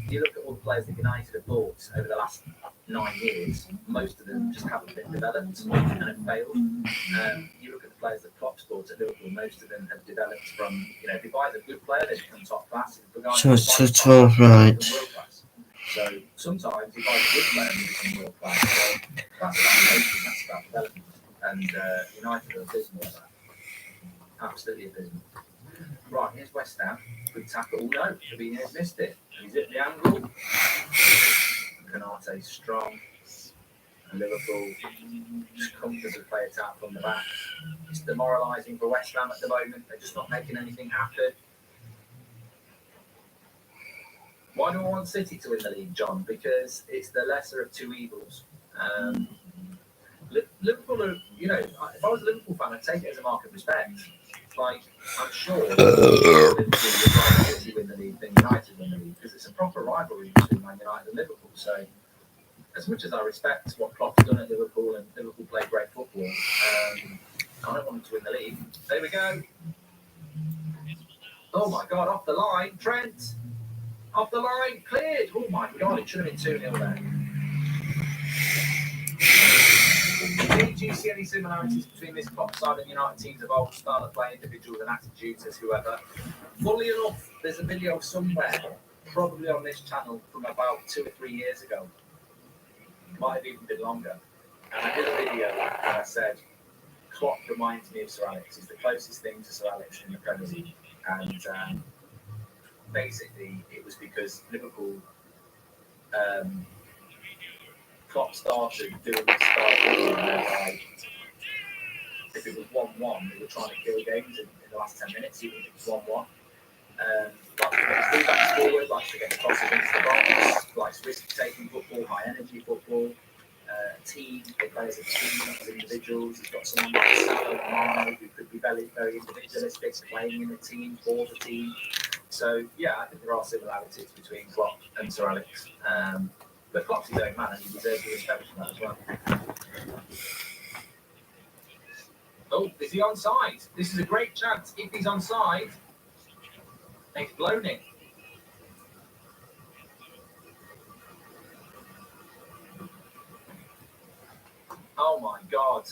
You look at all the players that United have bought over the last 9 years, most of them just haven't been developed and have failed. You look at the players that Klopp's bought at Liverpool, most of them have developed from, you know, if he buys a good player, they become top class. Right. So sometimes he buys a good player and they become world class. So that's about coaching, that's about development. And United are abysmal at that. Absolutely abysmal. Right, here's West Ham. Good tackle. No, Fabinho's missed it. He's at the angle. Canate's strong. And Liverpool just comfortably play it out from the back. It's demoralising for West Ham at the moment. They're just not making anything happen. Why do I want City to win the league, John? Because it's the lesser of two evils. Liverpool are, you know, if I was a Liverpool fan, I'd take it as a mark of respect. Like, I'm sure Liverpool would rather City win the league than United win the league because it's a proper rivalry between Man United and Liverpool. So, as much as I respect what Klopp's done at Liverpool and Liverpool play great football, I don't want them to win the league. There we go. Oh my God, off the line, Trent. Off the line, cleared. Oh my God, it should have been 2-0 there. Do you see any similarities between this Klopp side and United teams of old style of play, individuals and attitudes as whoever? Funnily enough, there's a video somewhere, probably on this channel, from about 2 or 3 years ago. Might have even been longer. And I did a video and I said, Klopp reminds me of Sir Alex. He's the closest thing to Sir Alex in the Premier League. And basically, it was because Liverpool, Klopp started doing this style whereby if it was 1-1, they were trying to kill games in the last 10 minutes, even if it was 1-1. Likes to get his fullbacks forward, likes to get across against the box, likes risk-taking football, high-energy football. Team, they play as a team, not as individuals. He's got someone like Salah and Mane who could be very, very individualistic, playing in the team, for the team. So, yeah, I think there are similarities between Klopp and Sir Alex. But Klopp's his own man and he deserves the respect for that as well. Oh, is he onside? This is a great chance. If he's onside, he's blown it. Oh my God.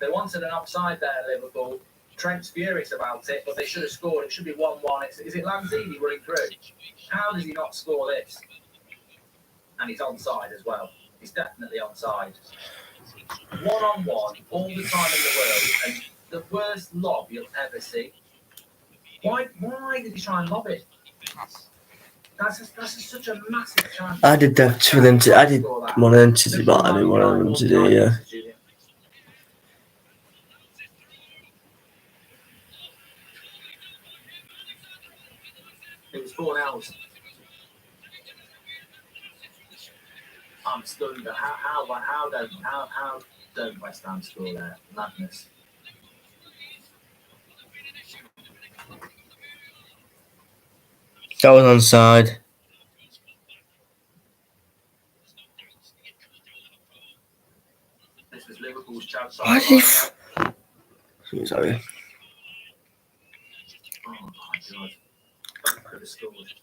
They wanted an offside there, Liverpool. Trent's furious about it, but they should have scored. It should be 1-1. Is it Lanzini running through? How does he not score this? And he's onside as well. He's definitely onside. 1-on-1 all the time in the world, and the worst lob you'll ever see. Why did he try and lob it? That's such a massive chance. I did that for them to. I did one of them to do, but I didn't want them to do. Yeah. It was 4-0. I'm stunned. How don't West Ham score there? Madness. That was onside. This was Liverpool's chance. Why did he? Sorry. Oh my God. Both could have scored.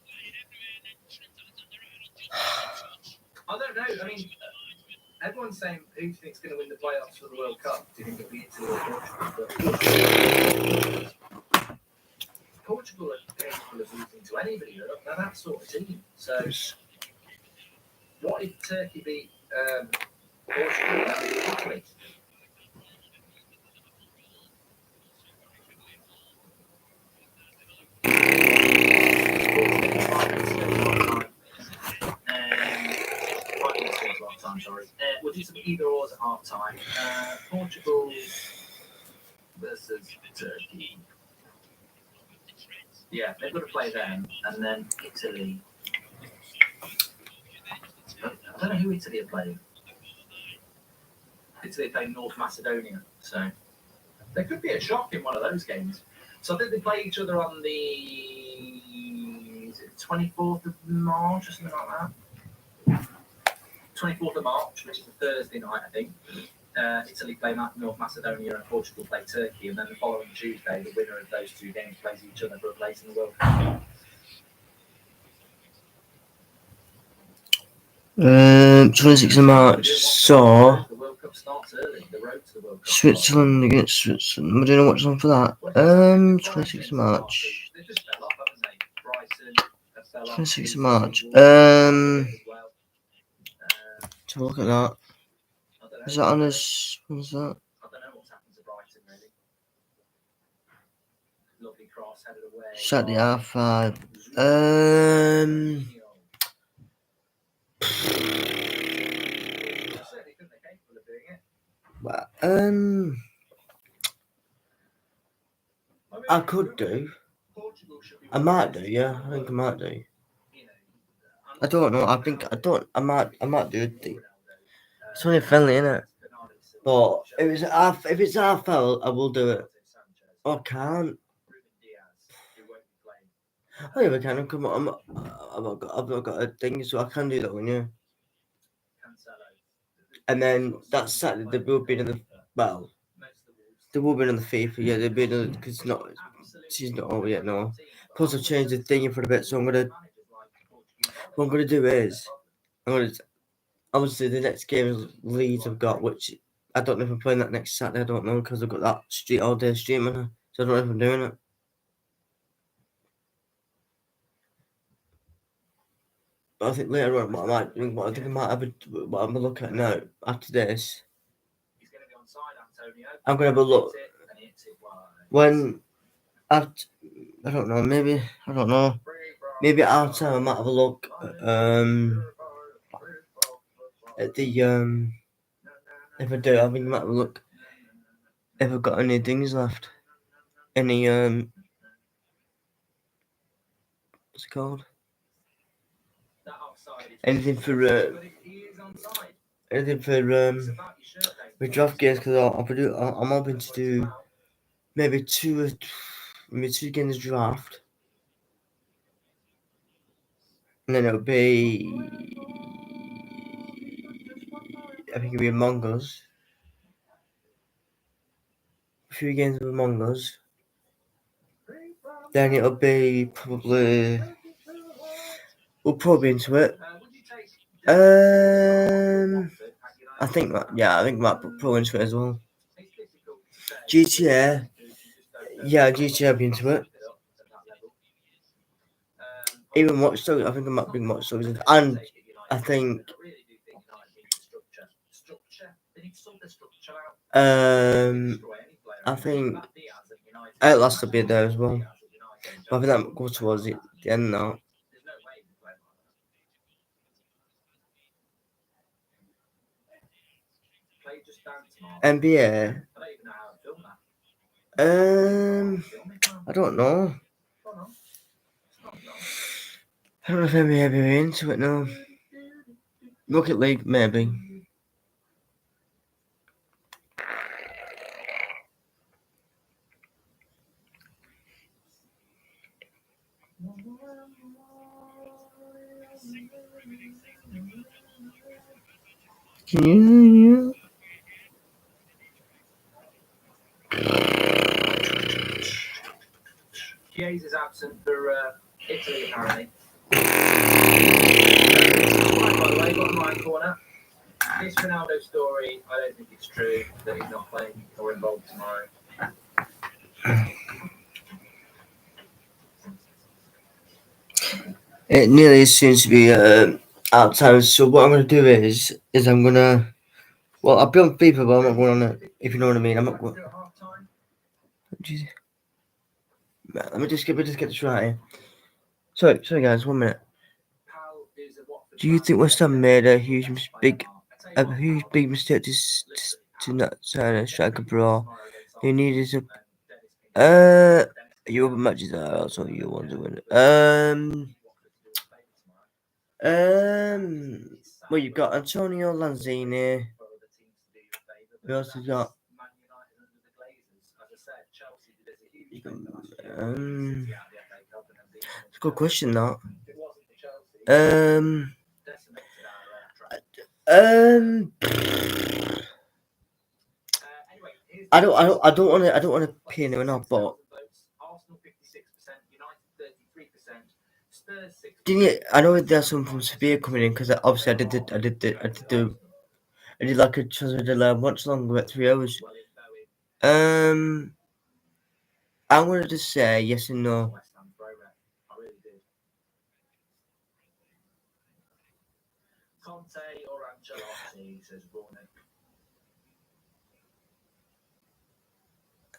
I don't know. I mean, everyone's saying who do you think's going to win the playoffs for the World Cup? Do you think it'll be Italy or Portugal? Portugal are capable of losing to anybody. They're that sort of team. So, what if Turkey beat Portugal? That would be Italy. Sorry. We'll do some either ors at half time. Portugal versus Turkey. Yeah, they've got to play them, and then Italy. I don't know who Italy are playing. Italy are playing North Macedonia, so there could be a shock in one of those games. So I think they play each other on the 24th of March or something like that. 24th of March, which is a Thursday night, I think. Italy play North Macedonia and Portugal play Turkey, and then the following Tuesday, the winner of those two games plays each other for a place in the World Cup. 26th of March. So the World Cup starts early. The road to the World Cup. Switzerland against Switzerland. We're doing a watch on for that. 26th of March. They just fell off, haven't they? Brighton fell off. 26th of March. To look at that. Is that on us? What's that? I don't know what's happened to Brighton, really. Lovely cross headed away. Saturday R5. Certainly think they're capable of doing it. Well, I could do. I might do, yeah. I think I might do. I don't know. I might do it. It's only friendly, innit? But if it's half foul, I will do it. I can't. Oh yeah, we can. Come on, I've not got a thing, so I can do that one, yeah. And then that Saturday there will be another. Well, there will be another FIFA. Yeah, there'll be another because not. She's not over yet. No. Plus, I've changed the thing for a bit, so I'm gonna. What I'm gonna do is, I'm gonna. Obviously, the next game is Leeds. I've got, which I don't know if I'm playing that next Saturday. I don't know because I've got that street all day streaming, so I don't know if I'm doing it. But I think later on, what I think I might have what I'm gonna look at now after this. I'm gonna have a look when after. I don't know. Maybe I don't know. Maybe at our time I might have a look at the. If I do, I think I might have a look if I've got any things left. Any what's it called? Anything for with draft games because I'm hoping to do maybe two games draft, and then it'll be I think it'll be Among Us, a few games of Among Us. Then it'll be probably we'll probably into it. I think that probably into it as well. GTA, yeah, GTA I'll be into it. Even Watch Dogs, I think I might bring Watch Dogs in, and I think Outlast will be there as well. But I think that goes towards the end now. NBA. I don't know. I don't know if NBA will be into it now. Rocket League, maybe. Yeah. Chiesa is absent for Italy, apparently. By the way, got in my corner. This Ronaldo story, I don't think it's true that he's not playing or involved tomorrow. It nearly seems to be out of time. So what I'm gonna do is I'm gonna. Well, I'll be on FIFA, but I'm not going on it. If you know what I mean, I'm not going. Let me just get this right here. Sorry guys, 1 minute. Do you think West Ham made a huge big mistake to not sign a striker bro? He needed to you open matches are also you want to win. Well you've got Antonio Lanzini. We also got it's a good question that. I don't want to pay anyone off, but didn't you, I know there's some from Sevilla coming in because obviously I did like a transfer delay Watchalong about 3 hours. I'm gonna just say yes and no. Conte or Ancelotti, says Bruno.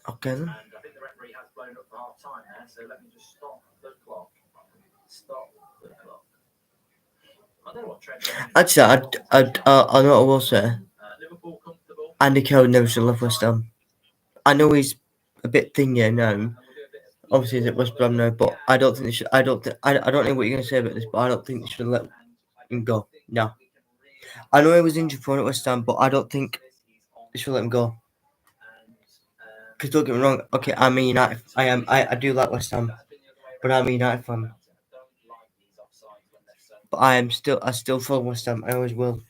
Okay then. And I think the referee has blown up for half time there, so let me just stop the clock. Stop the clock. I don't know what Trent. Actually, I know what I will say. Liverpool comfortable. Andy Carroll never should have left West Ham. I know he's a bit thingy now. Obviously, he's at West Brom now, but I don't think they should. I don't know what you're gonna say about this, but I don't think they should let him go. No. I know he was injured prone at West Ham, but I don't think they should let him go. Because don't get me wrong. Okay, I mean, I do like West Ham. but I'm a United fan. I don't like these offsides when they're so. But I still follow West Ham. I always will.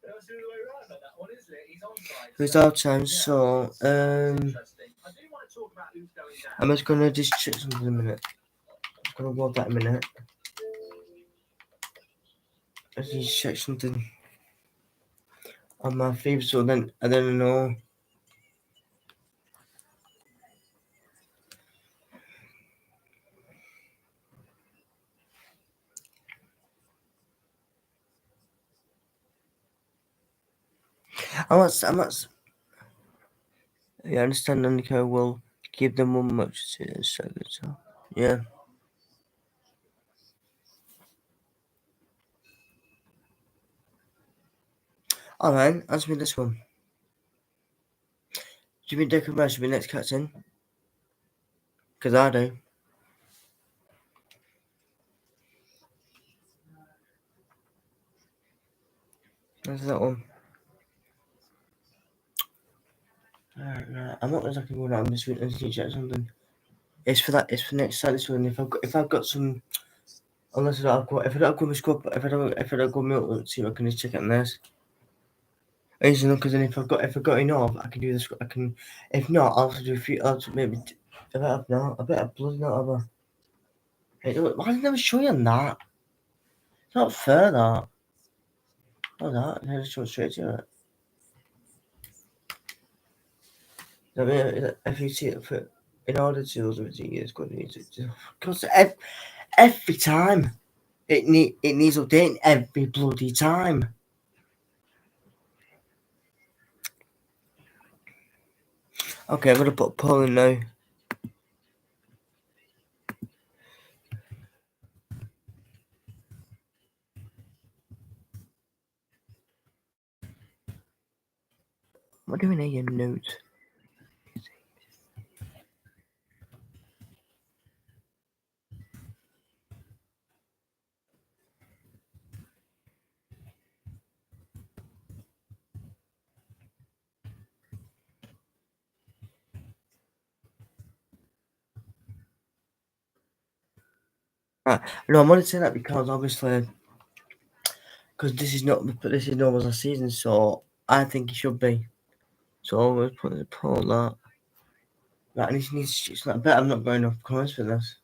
That's the other way around on that one, isn't it? He's onside. Who's So, our time? So interesting. I do want to talk about who's going down. I'm just gonna just check something in a minute. I'm just gonna load that in a minute. Let's just check something on my feed, so then I don't know. I'm not. Yeah, I understand Nanika will give them one much to so good. So yeah. Alright, answer me this one. Do you think Declan Rice should be next captain? Because I do. Answer that one. Right. I'm not exactly going out this week. Let's check something. It's for that. It's for next Saturday. So if I've got some, unless I don't go, if I don't go my squad, if I don't go milk, let's see if I can just check it on theirs. Because then if I've got enough, I can do this. I can. If not, I'll have to do a few. I'll have to maybe. I bet I've not. I bet I've bloody not ever. Hey, why didn't I never show you on that? It's not fair that. Not that. I just go straight to it. I mean, if you see it for, in order to lose it, it's good. Because every time it needs updating every bloody time. Okay, I'm gonna put a poll in now. What do we need in notes? No, I'm only saying that because obviously, because this is not a season, so I think it should be. So I'm gonna put the poll that. Right, and it's not. I bet I'm not going off comments for this.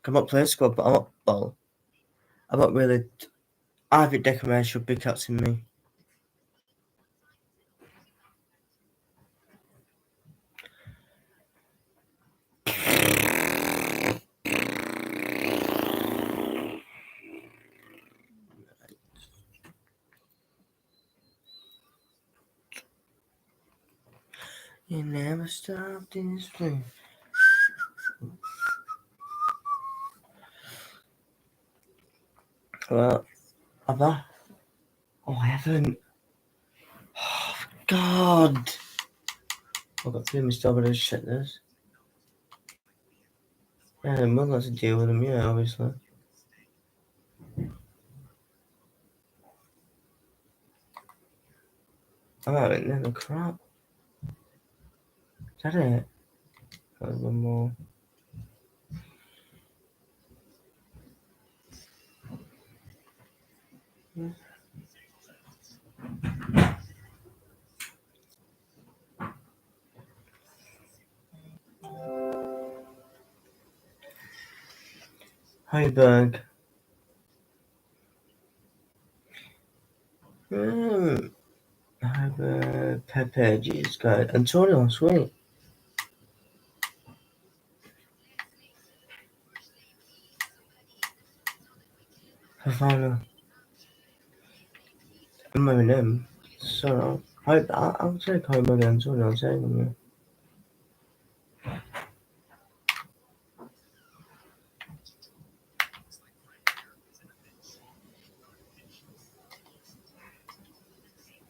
I'm not playing squad, but I'm not really. I think Declan Rice should be captain me. You never stop this flame. Well, have I? Oh, I haven't. Oh, God. I've got 2 missed over to check this. Yeah, I'm not to deal with them, yeah, obviously. I'm out in there, the crap. Is that it? One more. Yeah. Heiberg. Heiberg. Pepe, jeez, guy. Antonio, sweet. Fafana. I'm my name. So, I'll take Heiberg and Antonio, I'll take them, yeah.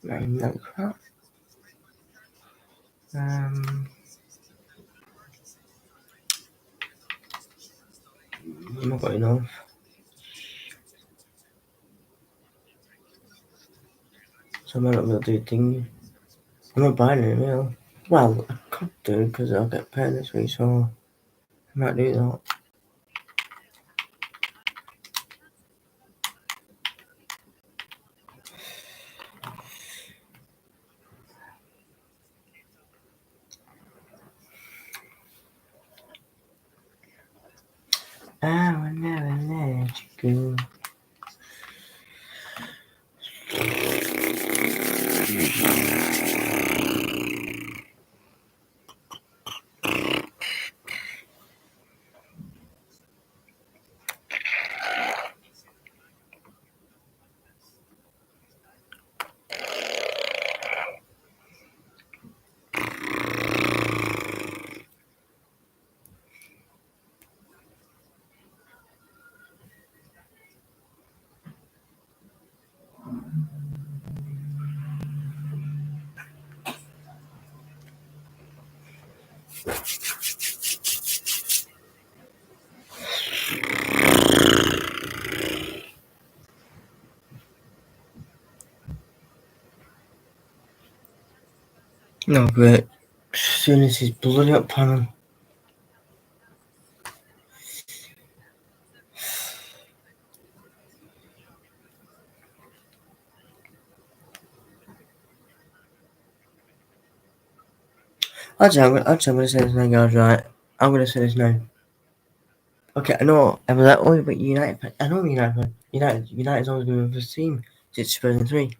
That crap. I'm not got enough. So I might not be able to do a thing. I'm not buying it, Well, I could do because I'll get paid this week, so I might do that. No, great. As soon as he's bloody up panel. Actually, I'm gonna say this now, guys, right? I'm gonna say this now. Okay, I know, I was like, oh, but United, I know United, United's always been the first team since 2003.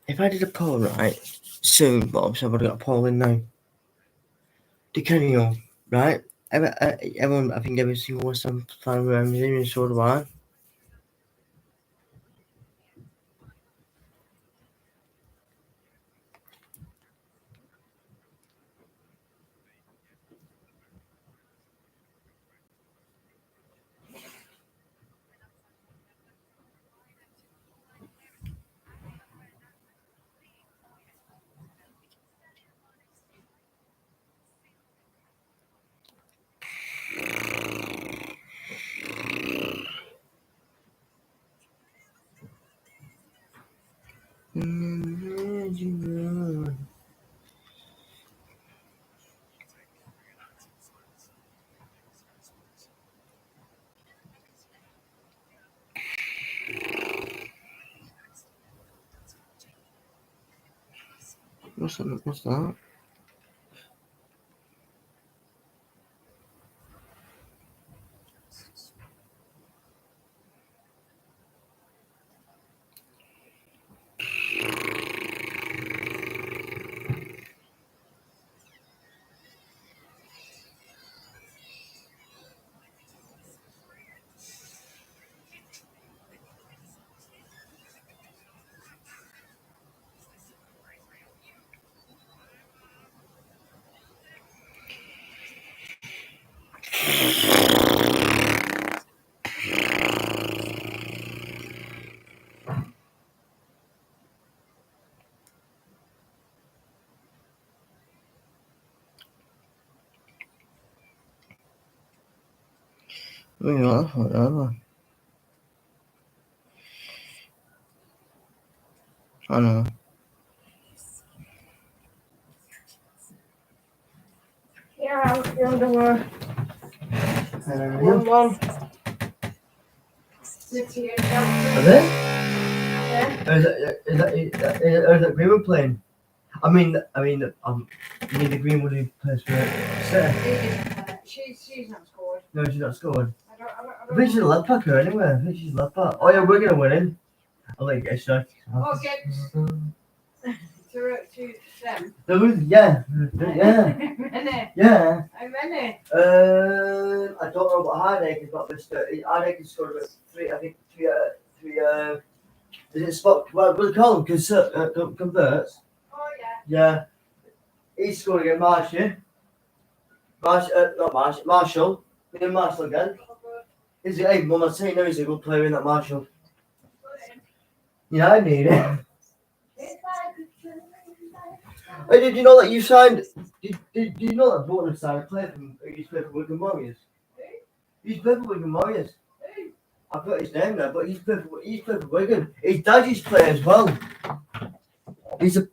If I did a poll, right, soon, but obviously I've already got a poll in now. DiCanio, right? Everyone, I think every single West Ham fan remembers him, and so do I. What's that? What's that? Whatever. I know. Yeah, I'll your underwear. Yeah. 1-1. 68 Are Chelsea. they? Yeah. Is that Greenwood playing? I mean, the Greenwood who plays for City. She's not scored. No, she's not scored. I I don't think she's a know. left backer anyway. I think she's left back. Oh yeah, we're gonna win in. I'll let you get a shot. Oh, get to them. Yeah. Many. Yeah. How many? I don't know what Hardacre got missed. Hardacre scored about three. I think three. Is it spot? What do they call them? Converts. Oh, yeah. Yeah. He scored against Marshall. Not Marshall. Marshall. Me and Marshall again. Oh, good. Is he? Hey, Mum, I say no. He's a good player in that Marshall. Good. Yeah, I need it. If I could turn back. Hey, did you know that you signed? Did you know that Bolton signed a player from? He used to play for Wigan Warriors. He used to play for Wigan Warriors. I've got his name there, but he's played for Wigan. His dad used to play as well. He's a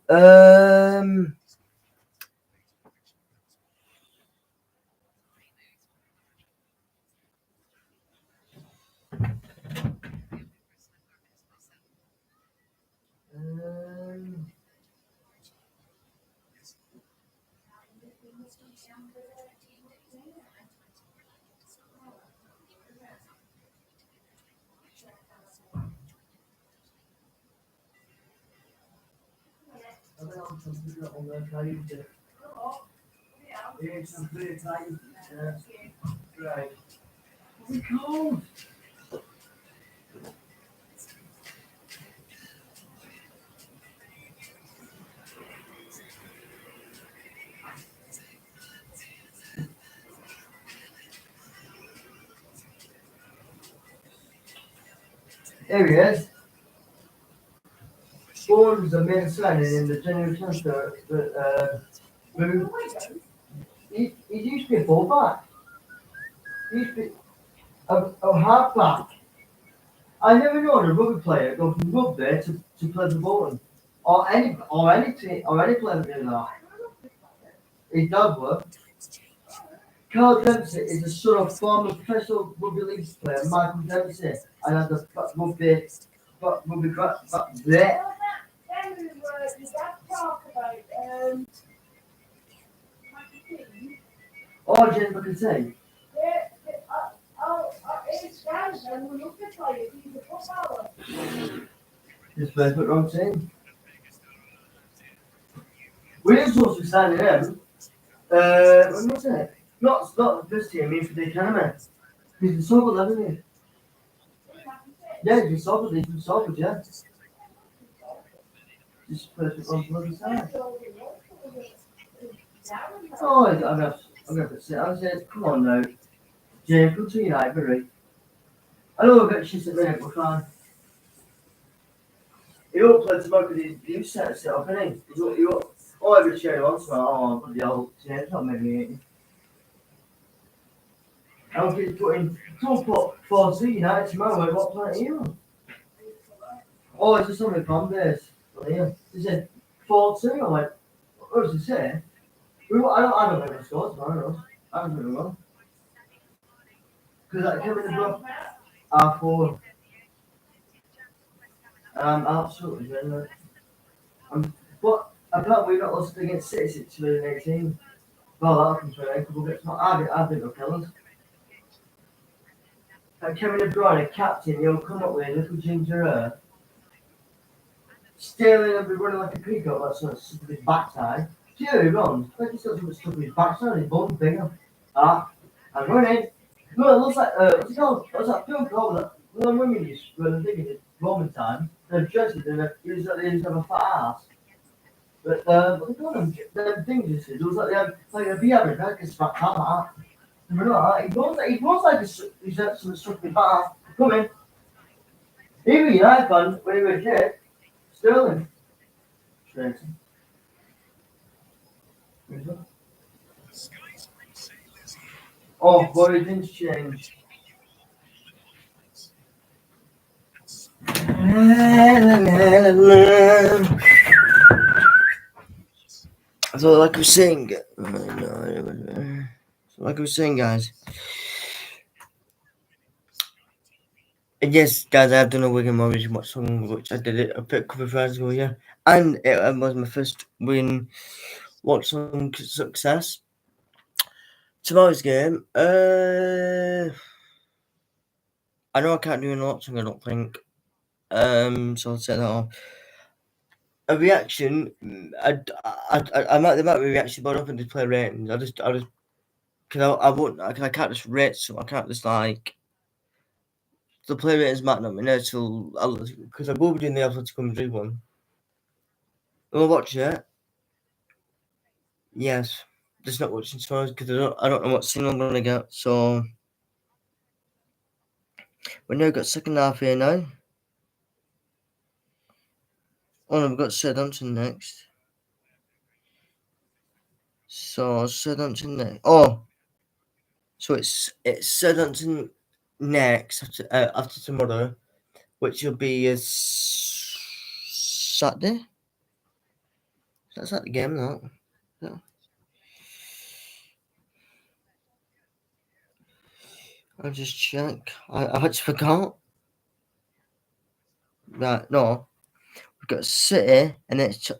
Here he is. Bourne's the main signing in the January transfer, but he used to be a fullback. He used to be a halfback. I never known a rugby player go from rugby to play for Bolton. Or any team or any player do that. He does work. Carl Dempsey is the son of former professional rugby league player Michael Dempsey and has a rugby there. Oh, Jennifer can say. Just put wrong team. We didn't supposed to be signing him. When was it? Not this team, I mean for the academy. He's been sold, hasn't he? Yeah, he's been sold, yeah. Just put it on the other side. Oh, I'm gonna put it. I said, come on now. Jay, go to United, Barry. I know we've got shit at the minute, but fine. He won't play tomorrow because he's set himself, isn't he? Oh, every cherry once in a while. Oh, bloody hell. Jay's not maybe eating. I don't think he's putting. Don't put 4-2 United tomorrow. What planet are you on? Oh, it's just something from this. Yeah. He said 4-2. I went, what does he say? I don't know the score tomorrow. I don't know. Because I came in the block R4. Absolutely genuine. But apparently we got lost against City since 2018. Well, that happens when we'll get I think they'll kill us. And Kevin De Bruyne, captain, he'll come up with a little ginger hair. Sterling will be running like a peacock, that's sort of stuff with his backside. See how he runs? Like he's got so much stuff with his backside, his bum's bigger. I'm running. No, it looks like, what's it called? What's that film called? That when women used to run thinking it's Roman time, they're dresses and they used to have a fat ass. But, what they call them? Them things you see, it was like they had, like a beer, like a fat ass. He goes like he's got some stuff with bath. Come in. He was United fan when he was a kid. Sterling. Straight. Oh, boy, things change. So like I was saying, guys. And yes, guys, I've done a Wigan Mortgage Watchalong, which I did it a couple of hours ago, yeah. And it was my first win Watchalong success. Tomorrow's game, I know I can't do an Watchalong, I don't think. So I'll set that off. A reaction, there might be a reaction, but I don't think just play ratings. I just, because I can't just rate, so I can't just like. The play ratings might not be there till because I will be doing the Atletico Madrid one. Will I watch it? Yes, just not watching tomorrow because I don't know what signal I'm gonna get. So we now got second half here now. Oh no, we've got Southampton next. So Southampton next. Oh, so it's Southampton next after tomorrow, which will be a Saturday. That's not the game, though. Yeah. I'll just check. I actually forgot. Right, no. We've got City, and then it's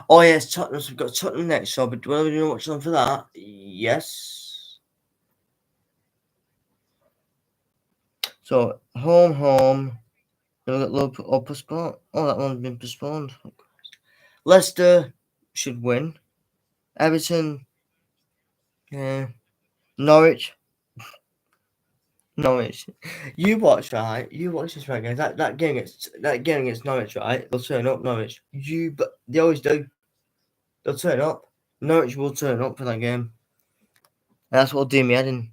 oh yes, Tottenham. So we've got Tottenham next. So, but do we know what's on for that? Yes. So home. Then we've got Liverpool postponed. Oh, that one's been postponed. Leicester should win. Everton, Norwich. You watch, right? You watch this, right, guys? That game against Norwich, right? They'll turn up, Norwich. But they always do. They'll turn up. Norwich will turn up for that game. And that's what'll do me head in.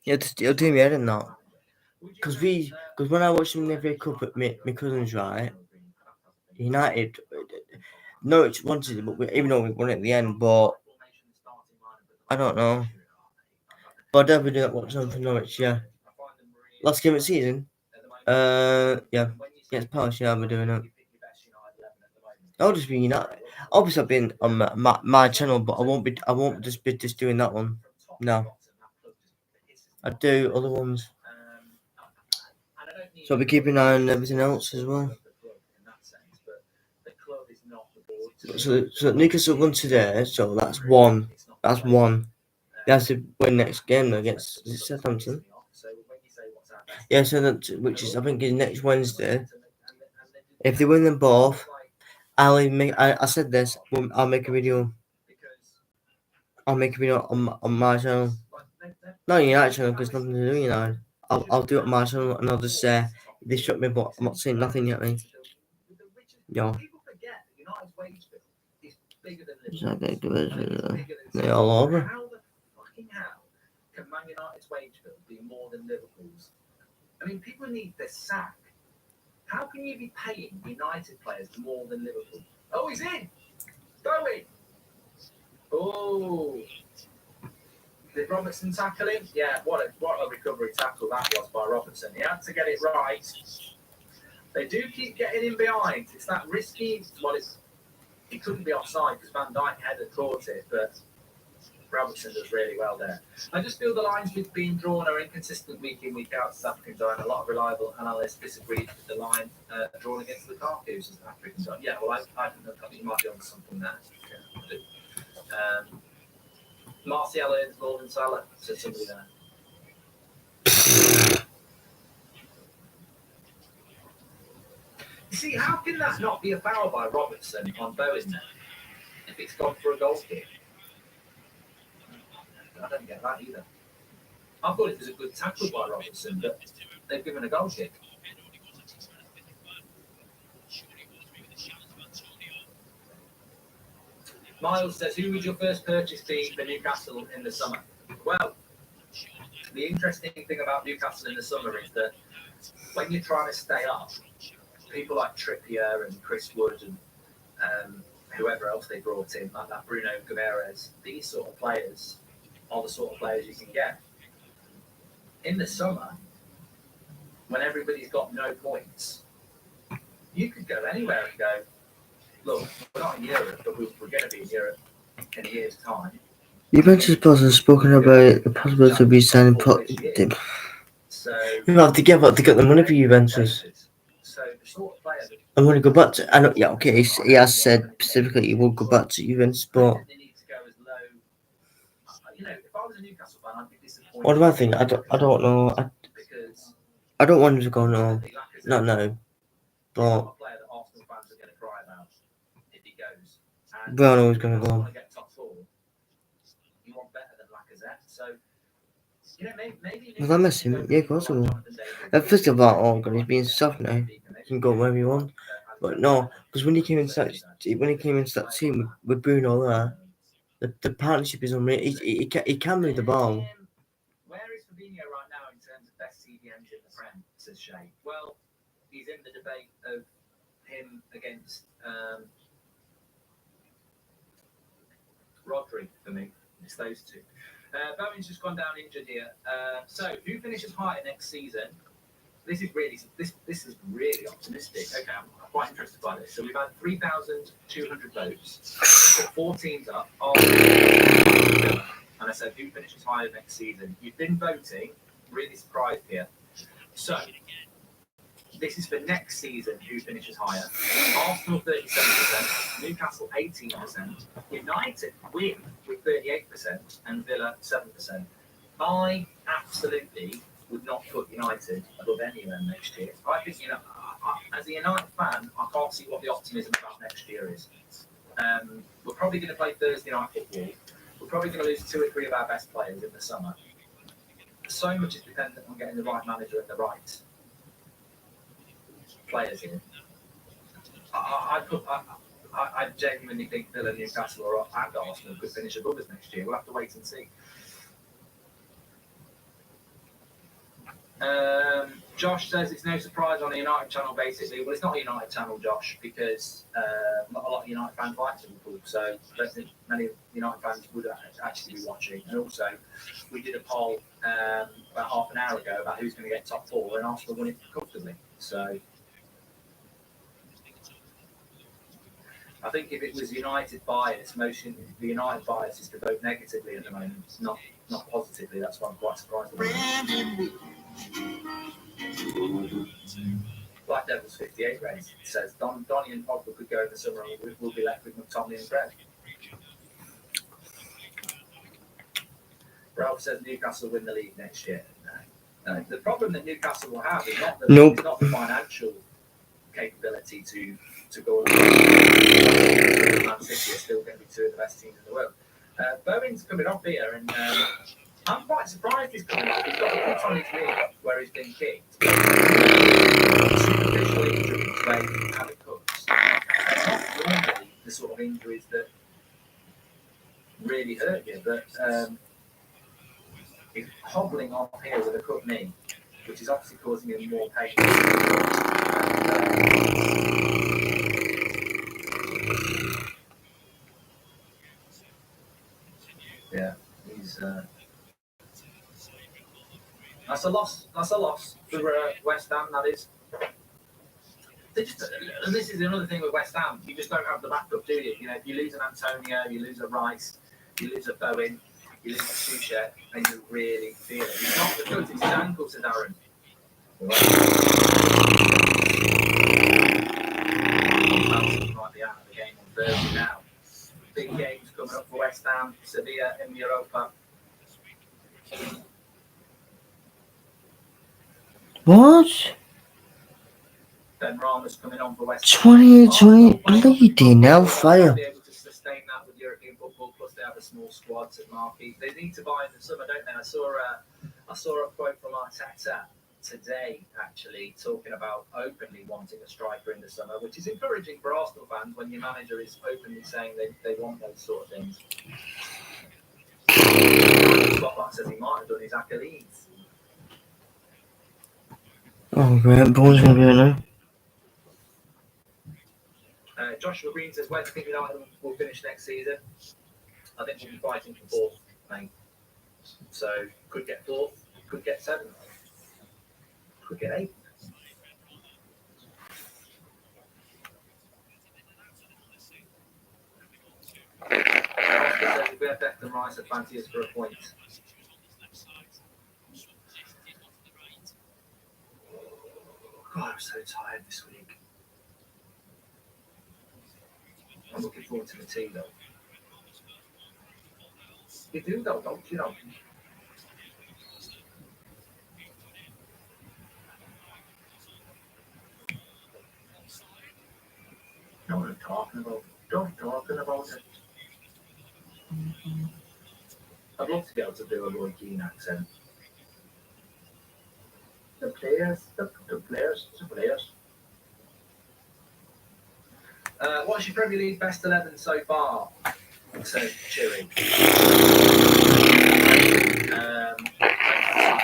Yeah, it'll do me head in that. Because when I watched them in the FA Cup at my cousins, right? United, Norwich wanted it, but even though we won it at the end, but I don't know. But I definitely do not watch them for Norwich, yeah. Last game of the season, yeah, against Palace, yeah, we're doing it. I'll just be United. Obviously, I've been on my channel, but I won't just be doing that one. No, I do other ones. So I'll be keeping an eye on everything else as well. So Newcastle won today, so that's one. That's one. They have to win next game against Southampton. Yeah, so which is I think is next Wednesday. If they win them both, I said this. I'll make a video. I'll make a video on my channel. Not United channel because nothing to do with United. I'll do it on my channel and I'll just say they shot me, but I'm not saying nothing yet, mate. Yo. They're all over. How the fucking hell can Man United's wage bill be more than Liverpool's? I mean, people need their sack. How can you be paying United players more than Liverpool? Oh, he's in. Go in. Oh. Did Robertson tackle him? Yeah, what a recovery tackle that was by Robertson. He had to get it right. They do keep getting in behind. It's that risky. Well, it couldn't be offside because Van Dijk had caught it, but Robertson does really well there. I just feel the lines being drawn are inconsistent week in, week out. South African zone. A lot of reliable analysts disagreed with the line drawn against the Lukaku's as African zone. Yeah, well, I think you might be on something there. Martial earns more than Salah, said somebody there. You see, how can that not be a foul by Robertson on Bowen there if it's gone for a goal kick? I don't get that either. I thought it was a good tackle by Robertson, but they've given a goal kick. Miles says, who would your first purchase be for Newcastle in the summer? Well, the interesting thing about Newcastle in the summer is that when you're trying to stay up, people like Trippier and Chris Wood and whoever else they brought in, like that Bruno Guimaraes, these sort of players are the sort of players you can get. In the summer, when everybody's got no points, you could go anywhere and go, look, we're not in Europe, but we're going to be in Europe in a year's time. Juventus Plus has spoken about the possibility of re-signing So you have to get the money for Juventus. So the sort of player that I'm going to go back to. I know, yeah, okay. He has said specifically he will go back to Juventus, but they need to go as low. You know, if I was a Newcastle fan, I'd be disappointed. what do I think? I don't know. Because I don't want him to go no, not now. But a player that Arsenal fans are going to cry about if he goes. And we all know he's going to if you go. want to get top four, you want better than Lacazette. So, you know, maybe Will I miss him? Yeah, of course I will. First of all, oh god, he's being soft now. He can go wherever he wants. But no, because when he came into that team with Bruno there, the partnership is unreal. He can move the ball. Where is Fabinho right now in terms of best CDMs in the Prem, says Shay? Well, he's in the debate of him against Rodri for me. It's those two. Bowen's just gone down injured here. So who finishes higher next season? This is really optimistic. Okay, I'm quite interested by this. So we've had 3,200 votes. Put 4 teams up. And I said who finishes higher next season? You've been voting. Really surprised here. So this is for next season. Who finishes higher? Arsenal 37%, Newcastle 18%, United win with 38%, and Villa 7%. I absolutely would not put United above anyone next year. I think as a United fan, I can't see what the optimism about next year is. We're probably going to play Thursday night football. We're probably going to lose 2 or 3 of our best players in the summer. So much is dependent on getting the right manager and the right players in. I genuinely think Villa, Newcastle, or and Arsenal could finish above us next year. We'll have to wait and see. Josh says it's no surprise on the United channel, basically. Well, it's not a United channel, Josh, because not a lot of United fans like Liverpool, so I don't think many United fans would actually be watching. And also, we did a poll about half an hour ago about who's going to get top 4, and Arsenal won it comfortably. So I think if it was United bias, the United bias is to vote negatively at the moment, not positively. That's why I'm quite surprised. Black Devils 58 race says Donny and Pogba could go in the summer and we'll be left with McTominay and Fred. Ralph says Newcastle win the league next year. No. The problem that Newcastle will have is not the financial capability to go on. Man City are still going to be 2 of the best teams in the world. Bowen's coming off here, and I'm quite surprised he's coming off. He's got a cut on his knee where he's been kicked. Superficial injuries where you have it cuts. Not normally the sort of injuries that really hurt you, but he's hobbling off here with a cut knee, which is obviously causing him more pain. Yeah, he's. That's a loss. That's a loss for West Ham. That is. And this is another thing with West Ham. You just don't have the backup, do you? You know, if you lose an Antonio, you lose a Rice, you lose a Bowen, you lose a Soucek, and you really feel it. It's not the foot; it's his ankle, said Aaron. Might be out of the game on Thursday now. Big games coming up for West Ham, Sevilla in Europa. What? Ben Rama's coming on for West Ham. 2020 bleeding hellfire. Be able to sustain that with European football. Plus, they have a small squad, said Marky. They need to buy in the summer, don't they? I saw a quote from Arteta today, actually, talking about openly wanting a striker in the summer, which is encouraging for Arsenal fans when your manager is openly saying they want those sort of things. Spotlight says he might have done his accolades. Oh, great. Bones going to be right now. Joshua Green says, where do you think United will finish next season? I think we'll be fighting for 4th, mate. So, could get 4th, could get 7th, could get 8th. If we have Declan Rice at fancy us for a point. God, I'm so tired this week. I'm looking forward to the tea, though. You do, though, don't you know? No one talking about. Don't talking about it. I'd love to be able to do a Roy Keane accent. The players. What's your Premier League best 11 so far? Says Cheery.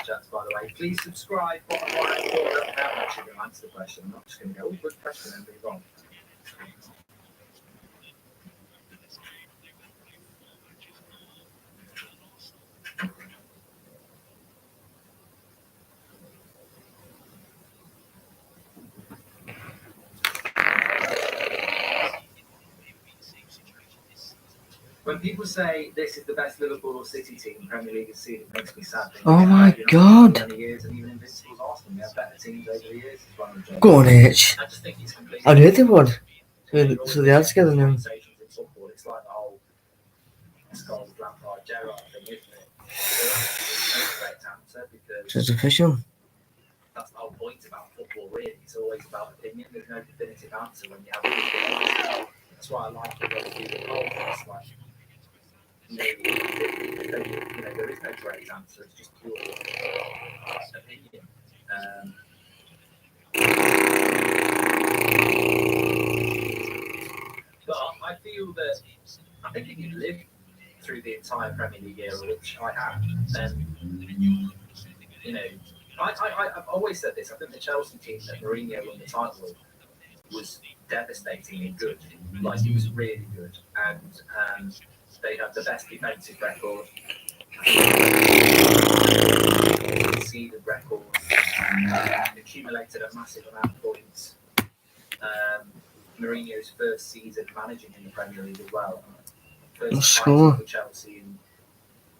Chats, by the way. Please subscribe. Bottom right corner. I'm actually going to answer the question. I'm not just going to go, good question and move on. When people say this is the best Liverpool or City team Premier League has seen, it makes me sad. Oh my God. Years, and even Invincible's Arsenal, we have better teams over the years. Go on, H. I just think it's completely. I knew they would. So they are together now. It's like the whole Scholes, Lampard, Gerrard thing, isn't it? It's a correct answer because It's official. That's the whole point about football, really. It's always about opinion. There's no definitive answer when you have a football. That's why I like it when you do the polls. It's like, there is no correct answer. It's just pure opinion. But I feel that I think if you live through the entire Premier League era, which I have, then I've always said this. I think the Chelsea team that Mourinho won the title with was devastatingly good. Like, he was really good, and they had the best defensive record, conceded record, accumulated a massive amount of points. Mourinho's first season managing in the Premier League as well. First title for Chelsea in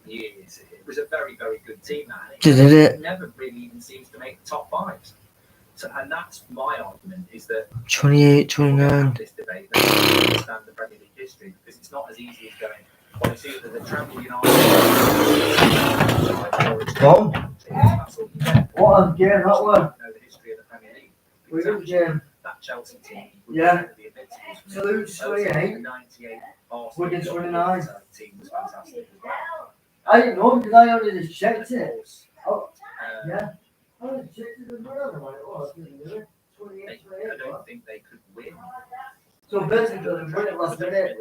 years. It was a very, very good team. It never really even seems to make the top five. So, and that's my argument, is that 28, 29. This debate, they don't understand the Premier League history, because it's not as easy as going, well, it's either the treble United. Tom? That's all you get. What a game that was. Know the history of the Premier League. We did, Jim. That Chelsea team. Yeah. The Invincibles. Salute 28. 98. Wigan 29. Team was fantastic as well. I didn't know because I only just checked it. Oh, yeah. I only checked it as well. I'm like, oh, I didn't do it. 28, I 28. don't think they could win. So basically, they win it last minute.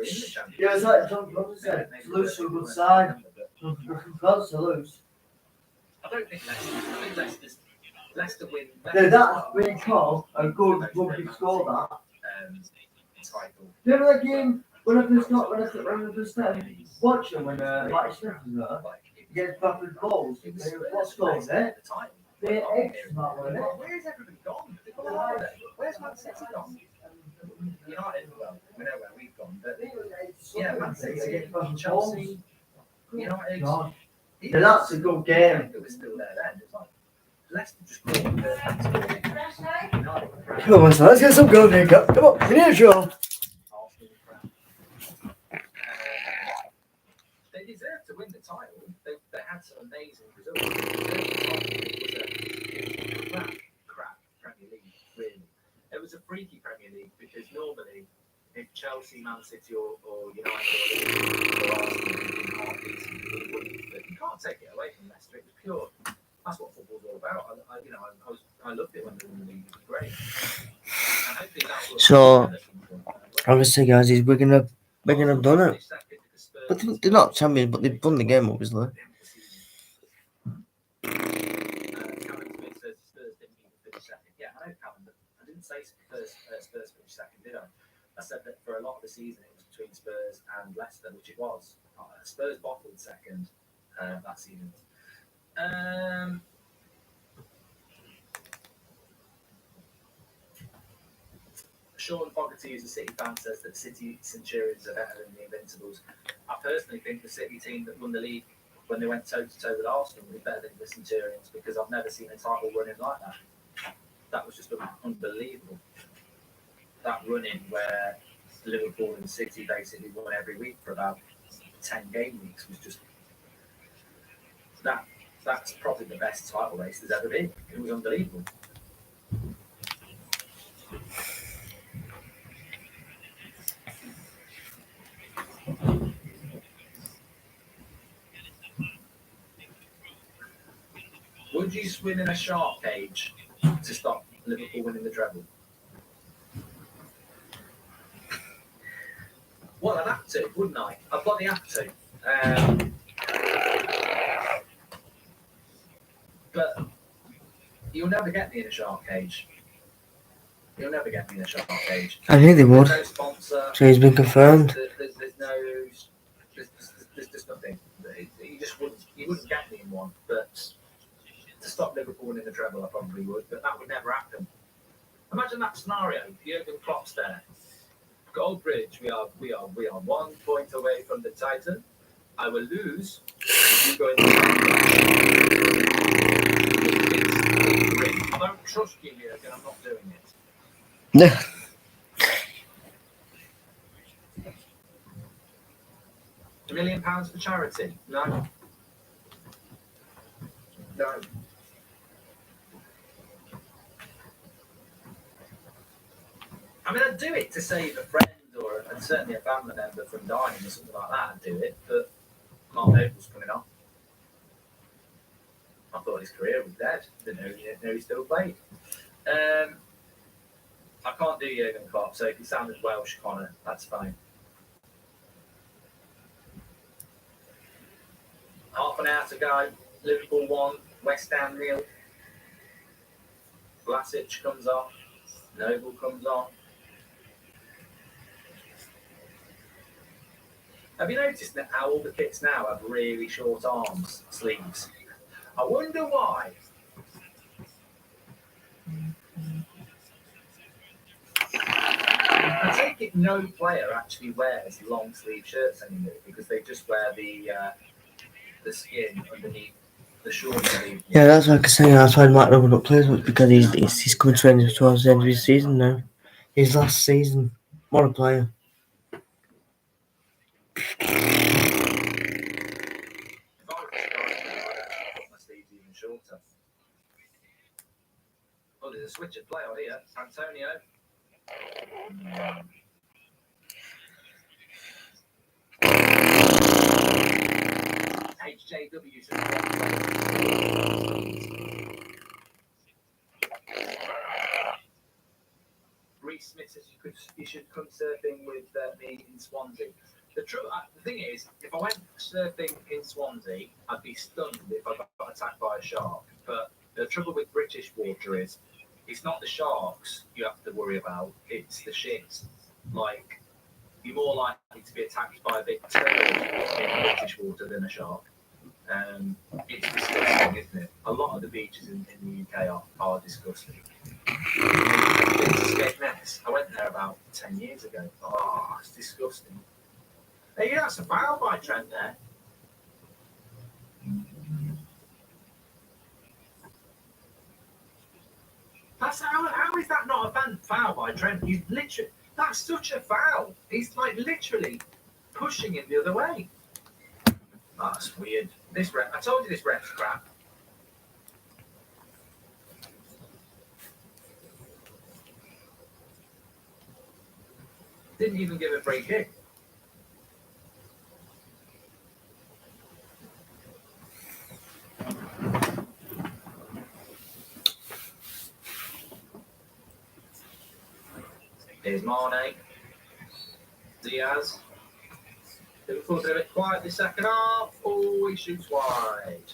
Yeah, it's like John Johnson said, to lose to a good side. So because to lose. I don't think Leicester win. Yeah, that's really cool. A good rugby score that. Title. Do you remember that game when I first started watching when Marty Smith was there? Against Bradford Bulls. What score was it? They X that one, isn't it? Where's everybody gone? They've gone on holiday. Where's Man City gone? United, well, we know where we've gone, but yeah, Man City, Chelsea, United. Yeah, that's a good game. It was still there then. It's like Leicester just caught the perfect score. Come on, so let's get some gold here. Come on, we need a show. They deserved to win the title. They had some amazing results. It was a crap Premier League, really. It was a freaky Premier League because normally, if Chelsea, Man City, or United or Arsenal are decent, but you can't take it away from Leicester. It was pure. That's what football's all about. I loved it when they won the league. It was great. And hopefully that will. So, obviously, guys, we're gonna have done it. But they're not champions, but they've won the game, obviously. Yeah, I know Callum, but I didn't say Spurs finished second, did I? I said that for a lot of the season it was between Spurs and Leicester, which it was. Spurs bottled second that season. Sean Fogarty, who's a City fan, says that City Centurions are better than the Invincibles. I personally think the City team that won the league when they went toe-to-toe with Arsenal was better than the Centurions, because I've never seen a title running like that. That was just unbelievable. That run-in where Liverpool and City basically won every week for about 10 game weeks was just... That's probably the best title race there's ever been. It was unbelievable. Would you swim in a shark cage to stop Liverpool winning the treble? Well, I'd have to, wouldn't I? I've got the have to. But you'll never get me in a shark cage. You'll never get me in a shark cage. I knew they would. There's no sponsor. So he's been confirmed. There's just nothing. You wouldn't get me in one. But to stop Liverpool winning the treble, I probably would. But that would never happen. Imagine that scenario. Jurgen Klopp's there. Goldbridge, we are 1 point away from the title. I will lose if you go in the I don't trust you, Jurgen. I'm not doing it. No. £1 million for charity? No. No. I mean, I'd do it to save a friend or and certainly a family member from dying or something like that. I'd do it, but Mark Noble's coming on. I thought his career was dead. Didn't know he still played. I can't do Jurgen Klopp, so if you sounded Welsh, Connor, that's fine. Half an hour to go. Liverpool 1, West Ham 0. Vlasic comes off. Noble comes on. Have you noticed that how all the kits now have really short arms, sleeves? I wonder why. I take it no player actually wears long sleeve shirts anymore because they just wear the skin underneath the short sleeve. Yeah, that's what I can say. That's why Mark Noble not plays much because he's coming to end towards the end of his season now. His last season. What a player. If I was a striker, I'd put my sleeves even shorter. Oh, there's a switch at play on here. Antonio. HJW Reece Smith says you should come surfing with me in Swansea. The thing is, if I went surfing in Swansea, I'd be stunned if I got attacked by a shark. But the trouble with British water is, it's not the sharks you have to worry about, it's the shit. Like, you're more likely to be attacked by a big turtle in British water than a shark. It's disgusting, isn't it? A lot of the beaches in the UK are disgusting. It's a scared mess. I went there about 10 years ago. Oh, it's disgusting. Hey, that's a foul by Trent there. How is that not a foul by Trent? He's literally, that's such a foul. He's like literally pushing him the other way. Oh, that's weird. This ref, I told you this ref's crap. Didn't even give a free kick. Here's Mane. Diaz. Liverpool a bit quiet this second half. Oh, he shoots wide.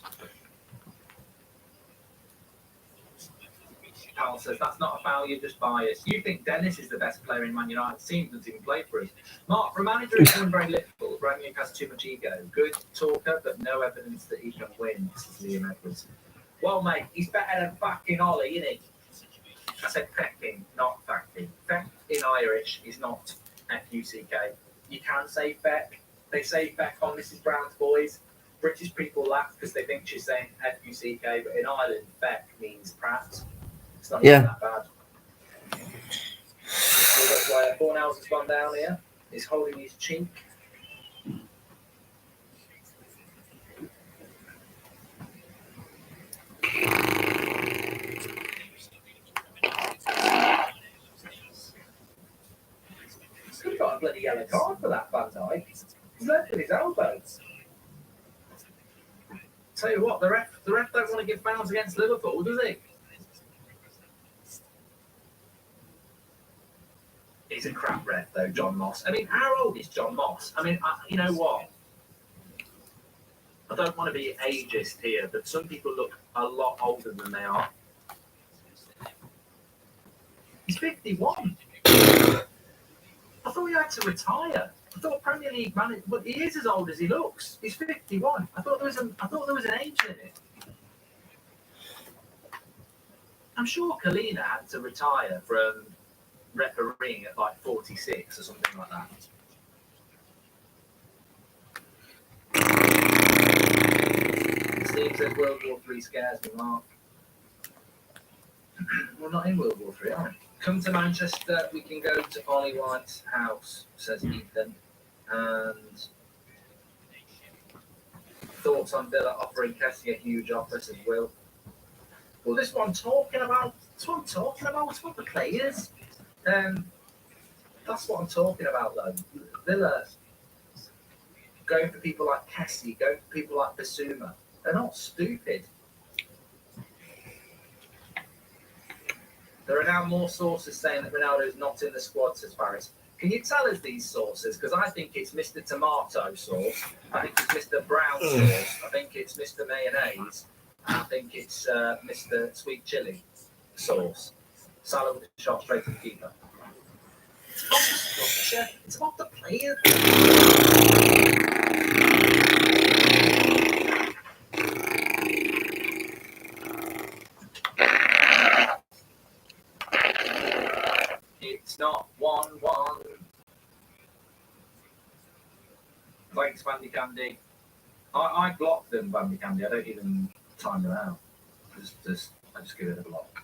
Al says, that's not a foul, you're just biased. You think Dennis is the best player in Man United's team, doesn't even play for us. Mark, for a manager who's done very little, Rangnick has too much ego. Good talker, but no evidence that he can win, says Liam Edwards. Well, mate, he's better than fucking Ollie, isn't he? I said fecking, not facking. Feck in Irish is not F-U-C-K. You can say feck. They say feck on Mrs. Brown's Boys. British people laugh because they think she's saying F-U-C-K, but in Ireland, feck means prat. It's not even that bad. So that's why Fornals has gone down here. He's holding his cheek. Could have got a bloody yellow card for that, Van Dijk. He's left with his elbows. Tell you what, the ref don't want to give fouls against Liverpool, does he? He's a crap ref, though, John Moss. I mean, how old is John Moss? I mean, you know what? I don't want to be ageist here, but some people look a lot older than they are. He's 51. I thought he had to retire. I thought Premier League manager, but he is as old as he looks. He's 51. I thought there was an age limit. I'm sure Kalina had to retire from refereeing at like 46 or something like that. Steve says World War III scares me, Mark. We're not in World War III, are we? Come to Manchester, we can go to Ollie White's house, says Ethan. And thoughts on Villa offering Kessie a huge offer, says Will. Well, this one talking about, it's what the players. That's what I'm talking about, though. Villa going for people like Cassie, going for people like Basuma. They're not stupid. There are now more sources saying that Ronaldo is not in the squad, says Paris. Can you tell us these sources? Because I think it's Mr. Tomato sauce. I think it's Mr. Brown sauce. I think it's Mr. Mayonnaise. And I think it's Mr. Sweet Chili sauce. Salah with the shot straight to the keeper. It's about the structure. It's about the player. It's not 1-1. Thanks, Bandy Candy. I block them, Bandy Candy. I don't even time them out. I just give it a block.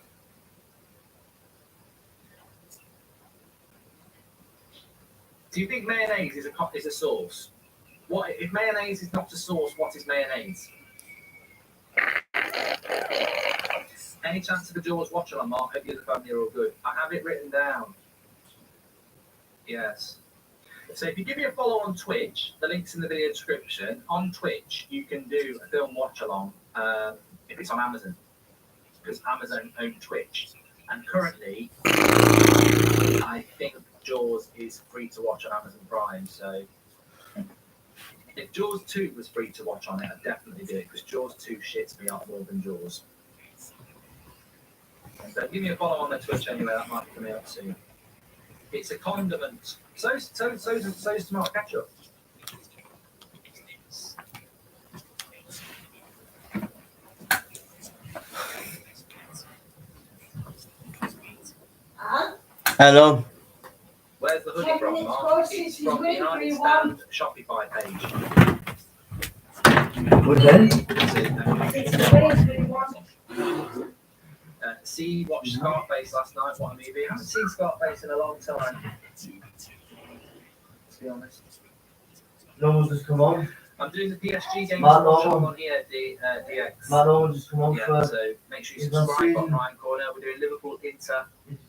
Do you think mayonnaise is a sauce? What if mayonnaise is not a sauce? What is mayonnaise? Any chance of a Jaws Watchalong, Mark? Hope you and the family are all good. I have it written down. Yes. So if you give me a follow on Twitch, the link's in the video description. On Twitch, you can do a film watch-along if it's on Amazon, because Amazon own Twitch. And currently, I think Jaws is free to watch on Amazon Prime. So if Jaws 2 was free to watch on it, I'd definitely do it, because Jaws 2 shits me up more than Jaws. So give me a follow on the Twitch anyway, that might be coming up soon. It's a condiment. So's tomato ketchup. Hello. Where's the hoodie from, Mark? It's from the United Stand Shopify page. What's that? See, watched Scarface last night. What a movie. I haven't seen Scarface in a long time. To be honest. No one's just come on. I'm doing the PSG games Matt, on here, DX. Man, no one's just come on Yeah, for. so make sure you subscribe on Ryan Corner. We're doing Liverpool, Inter,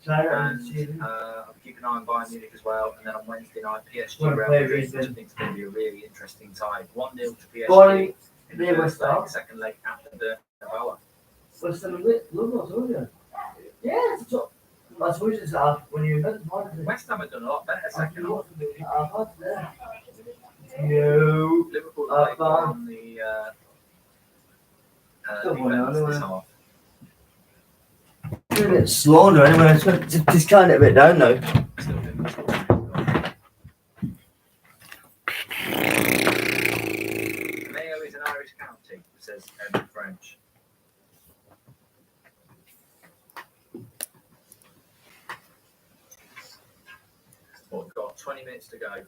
and I'm keeping an eye on Bayern Munich as well. And then on Wednesday night, PSG Real Madrid, which I think is going to be a really interesting tie. 1-0 to PSG in the first leg, second leg after the Bernabeu. West Ham told you. Yeah, I told you this when you West Ham have done a lot better second half. No. Liverpool played on the defense this half. A bit slower anyway. Just kind of a bit down now. Mayo is an Irish county, says Evan French. Well, we've got 20 minutes to go.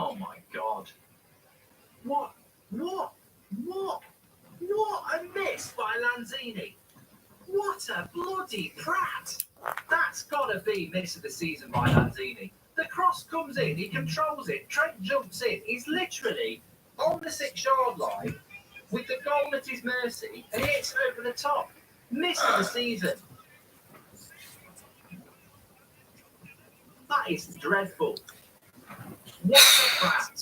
Oh my God. What a miss by Lanzini. What a bloody prat. That's got to be miss of the season by Lanzini. The cross comes in, he controls it, Trent jumps in. He's literally on the 6-yard line with the goal at his mercy and he hits over the top. Miss of the season. That is dreadful. What a prat.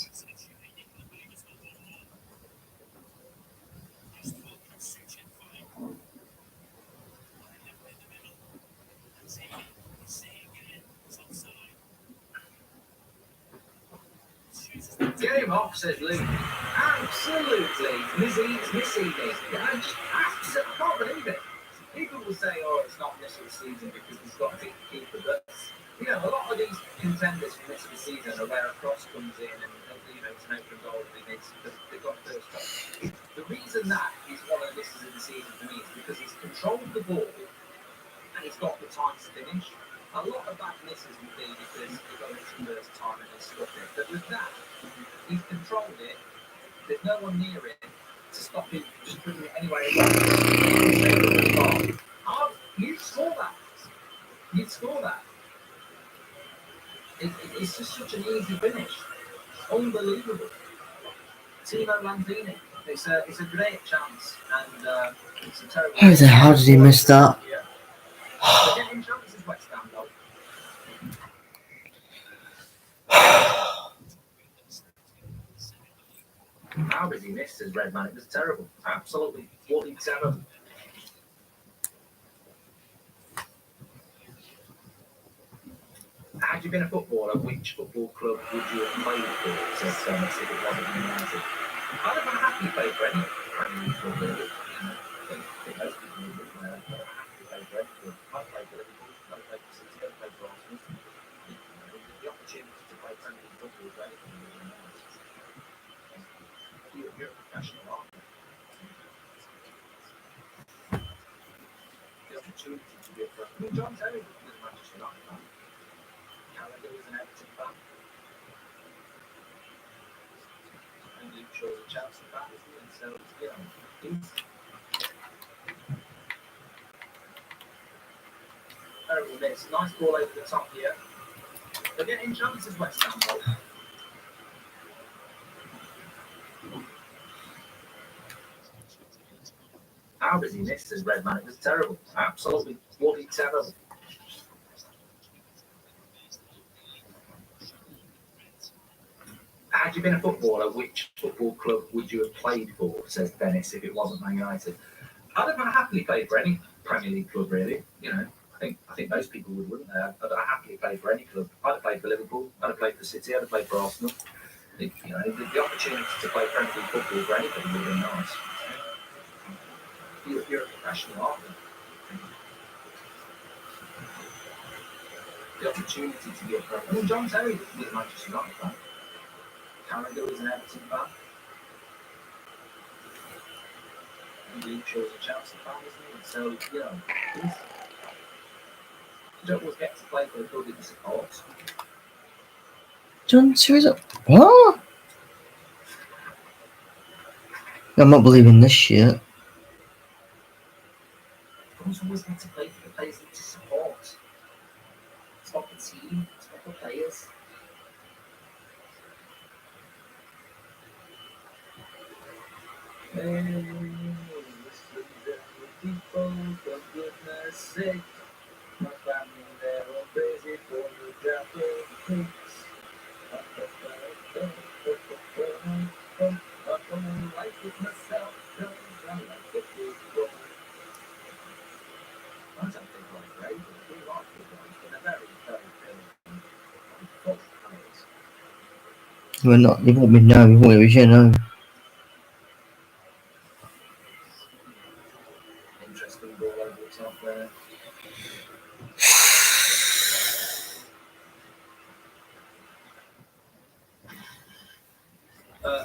Game off, says Luke. Absolutely. Missy me. I can't believe it. People will say, oh, it's not miss of the season because he's got a big keeper, but You know, a lot of these contenders from this season are where a cross comes in and you know, it's an open goal and they've got first touch. The reason that is one of the misses of the season for me is because he's controlled the ball and he's got the time to finish. A lot of that misses would be because he got it the first time and he stuck it. But with that, he's controlled it. There's no one near him to stop him just putting it anywhere he wants. You'd score that. You'd score that. It's just such an easy finish. Unbelievable. Timo Lanzini. It's a great chance and it's a terrible. How did he miss that? Yeah. They're getting chances, West Ham, though. How did he miss his red man? It was terrible. Absolutely bloody terrible. Had you been a footballer, which football club would you have played for? Says Thomas if it wasn't United. I'd have been happy to play for any club, really. I think most people would have been happy to play for any club. I'd play for Liverpool, I'd play for City, I'd play for Arsenal. The opportunity to play Premier League football for anything would be nice. You're a professional, aren't you? The opportunity to be a professional. I mean, John Terry was a Manchester United fan. Canada was an Everton fan. And Luke Shaw was a Chelsea fan, isn't he? And so, you know, he's terrible miss. Nice ball over the top here. They're getting chances, West Ham, though. How did he miss his red man? It was terrible. Absolutely bloody terrible. Had you been a footballer, which football club would you have played for? Says Dennis, if it wasn't Man United. I'd have happily played for any Premier League club, really. You know, I think most people would, wouldn't they? I'd have happily played for any club. I'd have played for Liverpool. I'd have played for City. I'd have played for Arsenal. You know, the opportunity to play Premier League football for anybody would have been nice. You're a professional, aren't you? The opportunity to be a pro. I mean, John Terry was a Manchester United fan. Canada was an Everton fan. And Luke Shaw was a Chelsea fan, isn't he? So, you know, you don't always get to play for the club that you support. John Terry's up. What? I'm not believing this shit. You don't always get to play for the players that you support. It's not the team, it's not the players. People, for goodness sake, my family, they're all crazy for the Japanese. I like it myself, I like it people. I don't think like great, but we like it, but they're very, very full colours. We're not. You won't be now. You won't be here now. Interesting ball over the top there.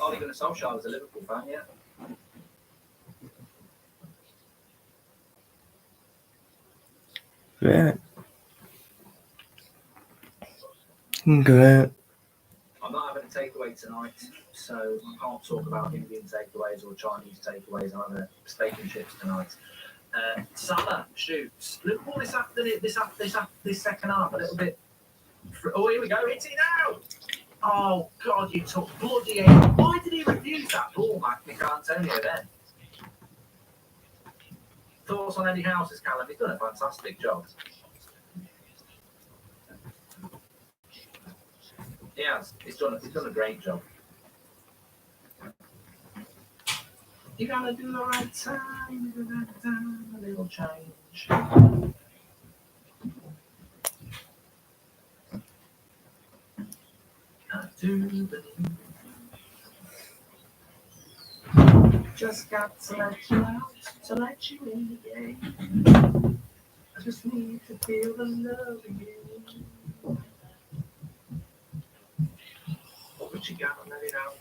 Ole Gunnar Solskjaer was a Liverpool fan, yeah. Right. Great. I'm not having a takeaway tonight, so I can't talk about Indian takeaways or Chinese takeaways. I'm having a steak and chips tonight. Salah shoots. Liverpool this second half a little bit. Oh, here we go. Hit it now. Oh God, you took bloody aim. Why did he refuse that ball, Michael Antonio? Then thoughts on Eddie House's Callum? He's done a fantastic job. He has. He's done a great job. You gotta do the right time, a little change. I do believe. Just got to let you out, to let you in the game. I just need to feel the love in you. But you gotta let it out.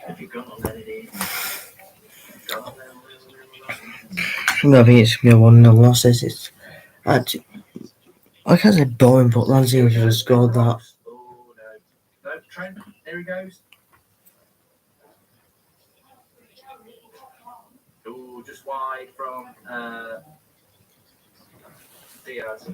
If you're gonna let it in, you gotta let it in. I think it's gonna be a 1-0 loss. It's actually, I can't say boring, but Lanzini should have scored that. Oh no. No, Trent, there he goes. Oh, just wide from Diaz.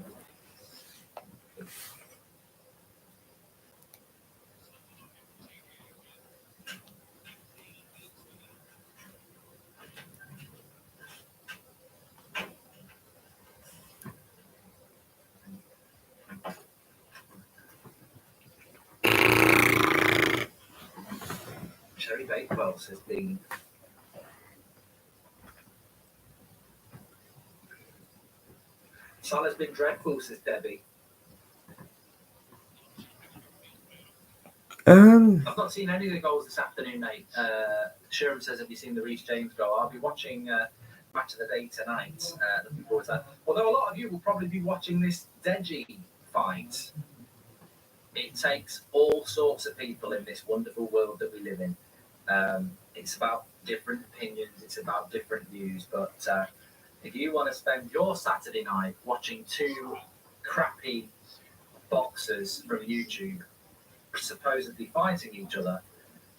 Cherry Bakewell says Dean. Salah's been dreadful, says Debbie. I've not seen any of the goals this afternoon, mate. Sherham says, have you seen the Reece James goal? I'll be watching Match of the Day tonight. Looking forward to that. Although a lot of you will probably be watching this Deji fight. It takes all sorts of people in this wonderful world that we live in. It's about different opinions. It's about different views. But if you want to spend your Saturday night watching two crappy boxers from YouTube supposedly fighting each other,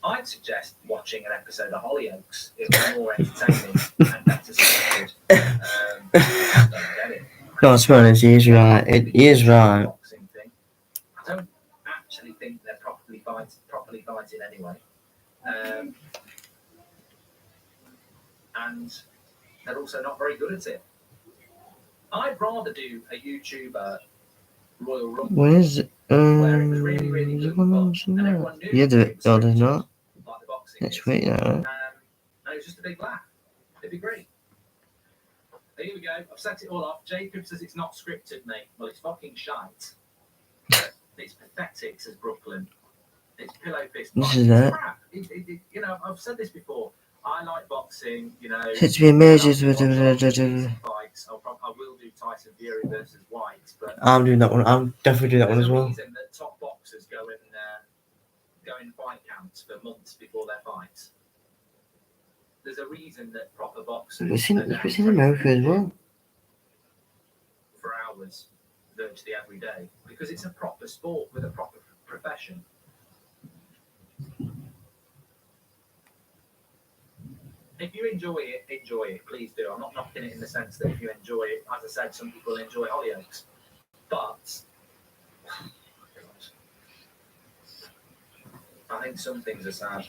I'd suggest watching an episode of Hollyoaks. It'll be more entertaining and better scripted. I don't get it. No, to be honest, he is right. He is right. Boxing thing. I don't actually think they're properly fighting anyway. And they're also not very good at it. I'd rather do a YouTuber Royal Rumble. When is it? Where it was really, really good fun, and everyone knew Yeah, it was no, there's not. like the boxing Next is. week, yeah. And it was just a big laugh. It'd be great. Here we go. I've set it all off. Jacob says it's not scripted, mate. Well, it's fucking shite. It's pathetic, says Brooklyn. It's pillow fist. This is It's it. crap. You know, I've said this before. I like boxing. You know, It's been amazing. fights. I will do Tyson Fury versus White, but I'm doing that one. I'm definitely doing that one there's as a well. reason that top boxers go in fight camps for months before their fights. There's a reason that proper boxers It's in America as well. for hours virtually every day because it's a proper sport with a proper profession. If you enjoy it, please do. I'm not knocking it in the sense that if you enjoy it, as I said, some people enjoy Hollyoaks. But I think some things are sad.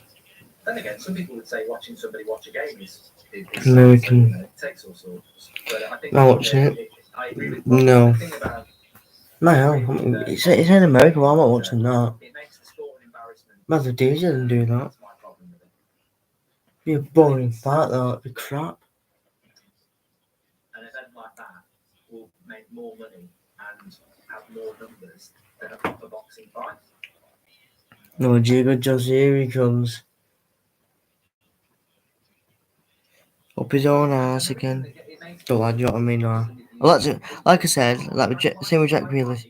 Then again, some people would say watching somebody watch a game is American. sad, it takes all sorts. But I think I'm watching it. I agree with No. the thing about No, it's in America. Why am I watching that? it makes the sport an embarrassment. Man, the DJ doesn't do that. That's my problem with it. Be a boring fight, though. It'd be crap. An event like that will make more money and have more numbers than a proper boxing fight. No, Diego Jones, here he comes. Up his own ass again. Don't like, you know what I mean? No. Like I said, same with Jack Grealish.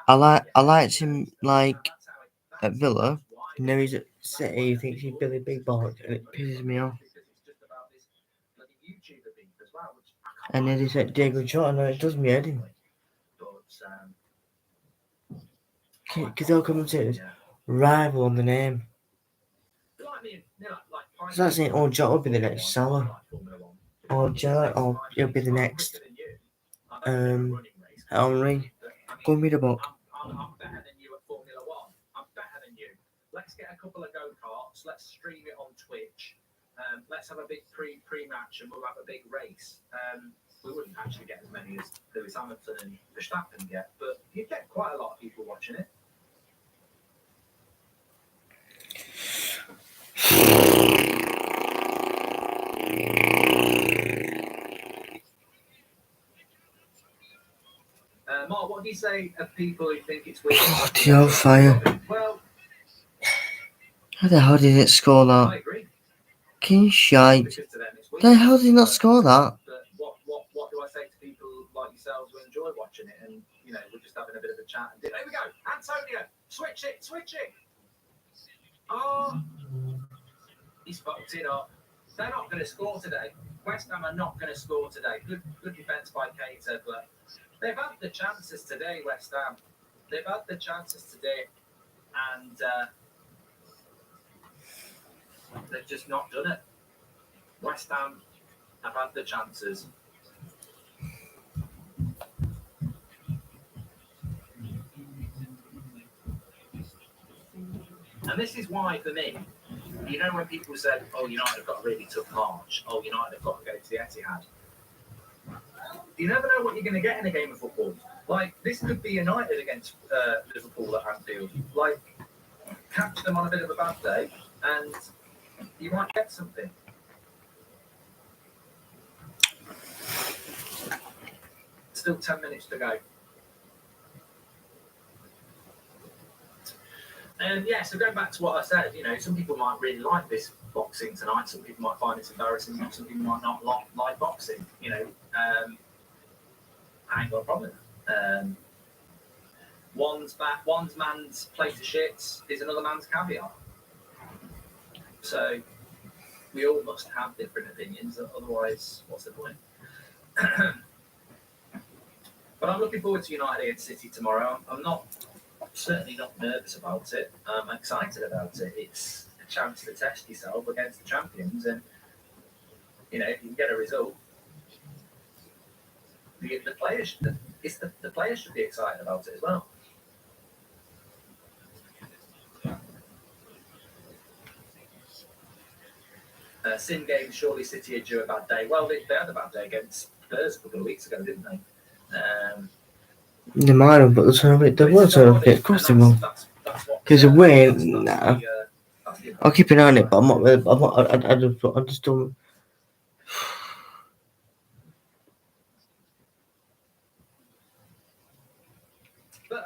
I liked him like at Villa. And now he's at City. He thinks he's Billy Big Bollocks, and it pisses me off. And then he said Diego Jota, and it does me head in. Because they'll come and say this rival on the name. So that's saying, oh, Jota will be the next Salah. Or Jota, or he'll be the next Henry. Go and read a book. I'm better than you at Formula One. I'm better than you. Let's get a couple of go-karts. Let's stream it on Twitch. Let's have a big pre-match and we'll have a big race. We wouldn't actually get as many as Lewis Hamilton and Verstappen get, but you'd get quite a lot of people watching it. Mark, what do you say of people who think it's weird? Bloody hellfire. Well, How the hell did it score I that? agree. King shite. Because to them it's weird. The hell did he not score that? But what do I say to people to enjoy watching it, and we're just having a bit of a chat. And there we go, Antonio, switch it. Oh, he's fucked it up. They're not going to score today. West Ham are not going to score today. Good defence by Keita, but they've had the chances today, West Ham. They've had the chances today, and they've just not done it. West Ham have had the chances. And this is why, for me, when people said, oh, United have got a really tough march, oh, United have got to go to the Etihad, you never know what you're going to get in a game of football. Like, this could be United against Liverpool at Anfield. Like, catch them on a bit of a bad day, and you might get something. Still 10 minutes to go. And so going back to what I said, some people might really like this boxing tonight. Some people might find it embarrassing. Some people might not like boxing. I ain't got a problem. One's man's plate of shits is another man's caviar. So we all must have different opinions. Otherwise, what's the point? But I'm looking forward to United against City tomorrow. I'm certainly not nervous about it. I'm excited about it. It's a chance to test yourself against the champions, and if you can get a result, the players should be excited about it as well. Sin game, surely City are due a bad day. Well, they had a bad day against Spurs a couple of weeks ago, didn't they? They might have, but there was a bit. Of course they will. Because away, nah. I'll keep an eye on it, but I'm not. I just don't. But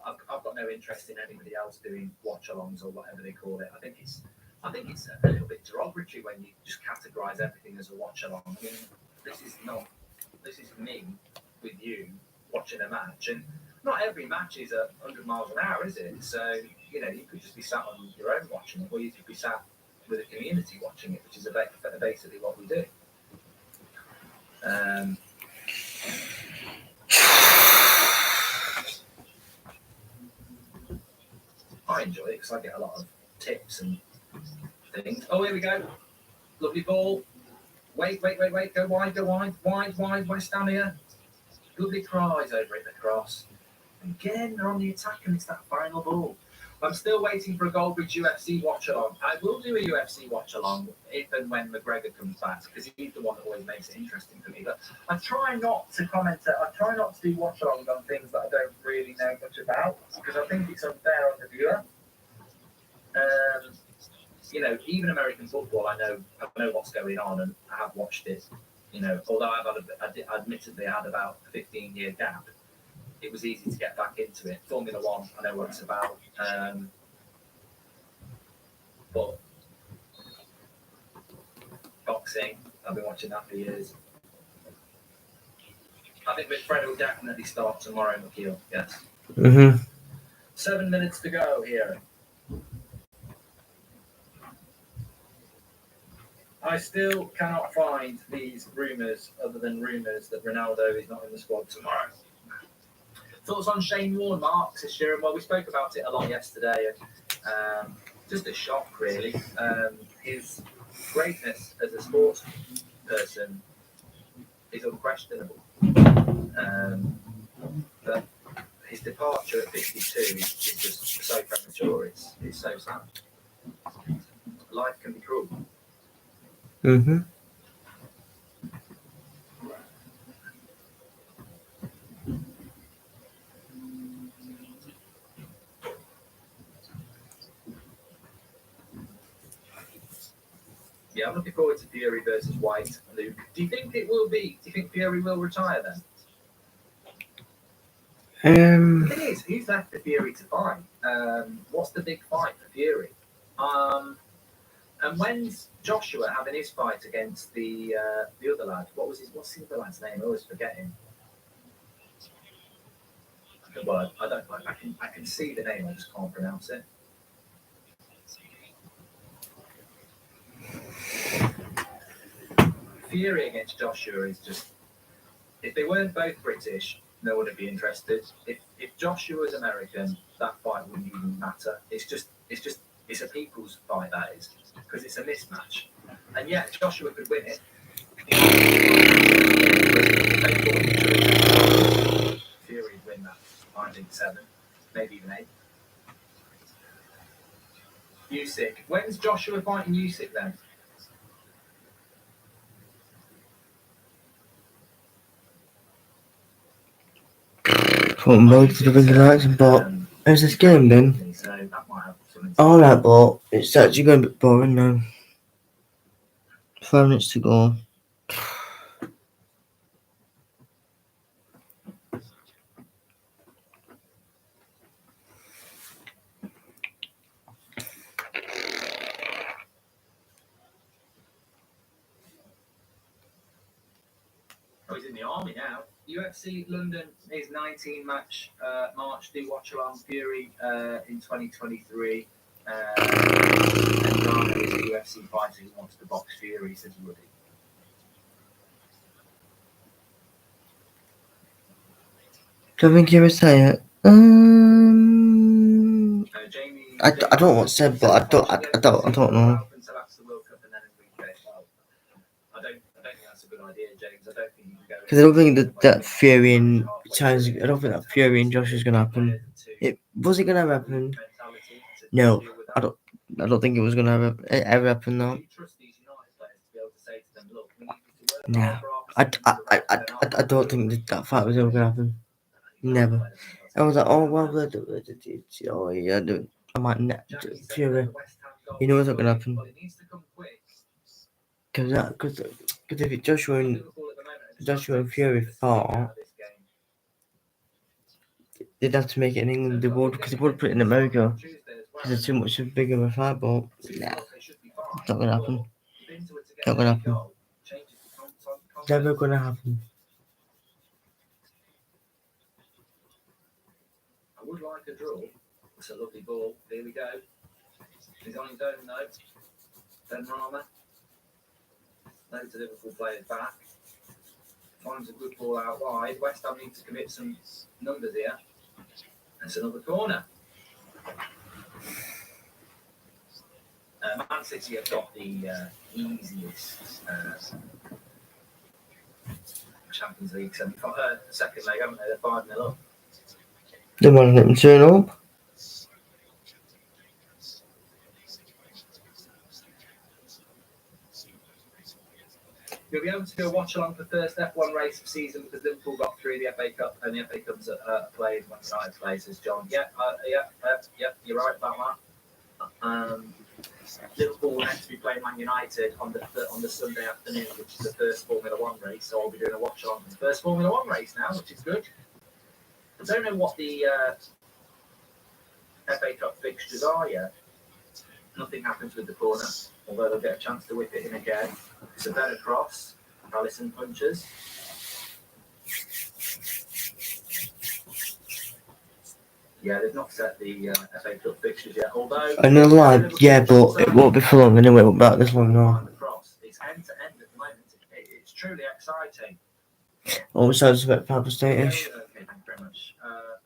I've got no interest in anybody else doing watch-alongs or whatever they call it. I think it's a little bit derogatory when you just categorise everything as a watch-along. I mean, this is me with you watching a match, and not every match is 100 miles an hour, is it? So you could just be sat on your own watching it, or you could be sat with a community watching it, which is basically what we do. I enjoy it because I get a lot of tips and things. Oh, here we go. Lovely ball. Wait. Go wide. West Ham here. Lovely cries over it, the cross. Again, they're on the attack, and it's that final ball. I'm still waiting for a Goldbridge UFC watch-along. I will do a UFC watch-along if and when McGregor comes back, because he's the one that always makes it interesting for me. But I try not to comment. I try not to do watch-alongs on things that I don't really know much about, because I think it's unfair on the viewer. Even American football, I know what's going on, and I have watched it. Although admittedly I had about a 15-year gap, it was easy to get back into it. Formula One, I know what it's about. But boxing, I've been watching that for years. I think Fred will definitely start tomorrow, McKeel. Yes. 7 minutes to go here. I still cannot find these rumours, other than rumours that Ronaldo is not in the squad tomorrow. Thoughts on Shane Warne, Mark, says Sheeran? Well, we spoke about it a lot yesterday, and just a shock, really. His greatness as a sports person is unquestionable. But his departure at 52 is just so premature. It's so sad. Life can be cruel. Yeah, I'm looking forward to Fury versus White, Luke. Do you think Fury will retire then? The thing is, who's left for Fury to fight? What's the big fight for Fury? And when's Joshua having his fight against the other lad? What's the other lad's name? I always forget him. Well, I don't like. I can see the name. I just can't pronounce it. Fury against Joshua is just. If they weren't both British, no one would be interested. If Joshua was American, that fight wouldn't even matter. It's a people's fight, that is, because it's a mismatch. And yeah, Joshua could win it. Fury would win that. I think 7, maybe even 8. Usyk. When's Joshua fighting Usyk then? From both to the Ring Lights, but how's this game been? So that might have something to Alright, but it's actually going a bit boring now. 5 minutes to go. Oh, he's in the army now. UFC London is 19 match March due Watchalong Fury in 2023. And Rana is a UFC fighter who wants to box Fury, says Woody. Do you think he retired? Jamie, I don't know what said, but I don't know. I don't think that's a good idea, James. I don't think you can go. Because I don't think that Fury and China's, I don't think that Fury and Josh is gonna happen. Was it gonna happen? No, I don't think it was gonna ever happen though. No, I don't think that fight was ever gonna happen. Never. I was like, oh well, oh yeah, dude. I might Fury. You know what's not gonna happen? Because if Joshua and Fury fought, they'd have to make it in England. They would, because they would put it in America. Because it's too much bigger of a fight, but nah, it's not gonna happen. Not gonna happen. Never gonna happen. I would like a draw. It's a lovely ball. Here we go. He's on his own though. Ben Rama. Loads of Liverpool players back. Finds a good ball out wide. West Ham need to commit some numbers here. That's another corner. Man City have got the easiest Champions League second leg, haven't they? They're 5-0 up. They want to turn up. You'll be able to do a watch along for the first F1 race of season because Liverpool got through the FA Cup and the FA Cup's played when United plays, says John. Yeah, you're right about that. Liverpool will next be playing Man United on the Sunday afternoon, which is the first Formula One race. So I'll be doing a watch along for the first Formula One race now, which is good. I don't know what the FA Cup fixtures are yet. Nothing happens with the corner, although they'll get a chance to whip it in again. It's a better cross. Allison punches. Yeah, they've not set the FA Cup fixtures yet. Although I know, like, yeah, but it won't be for long anyway. It won't be about this long now. It's end to end at the moment. It's truly exciting. All sounds a bit Papa State-ish. Okay, thank you very much.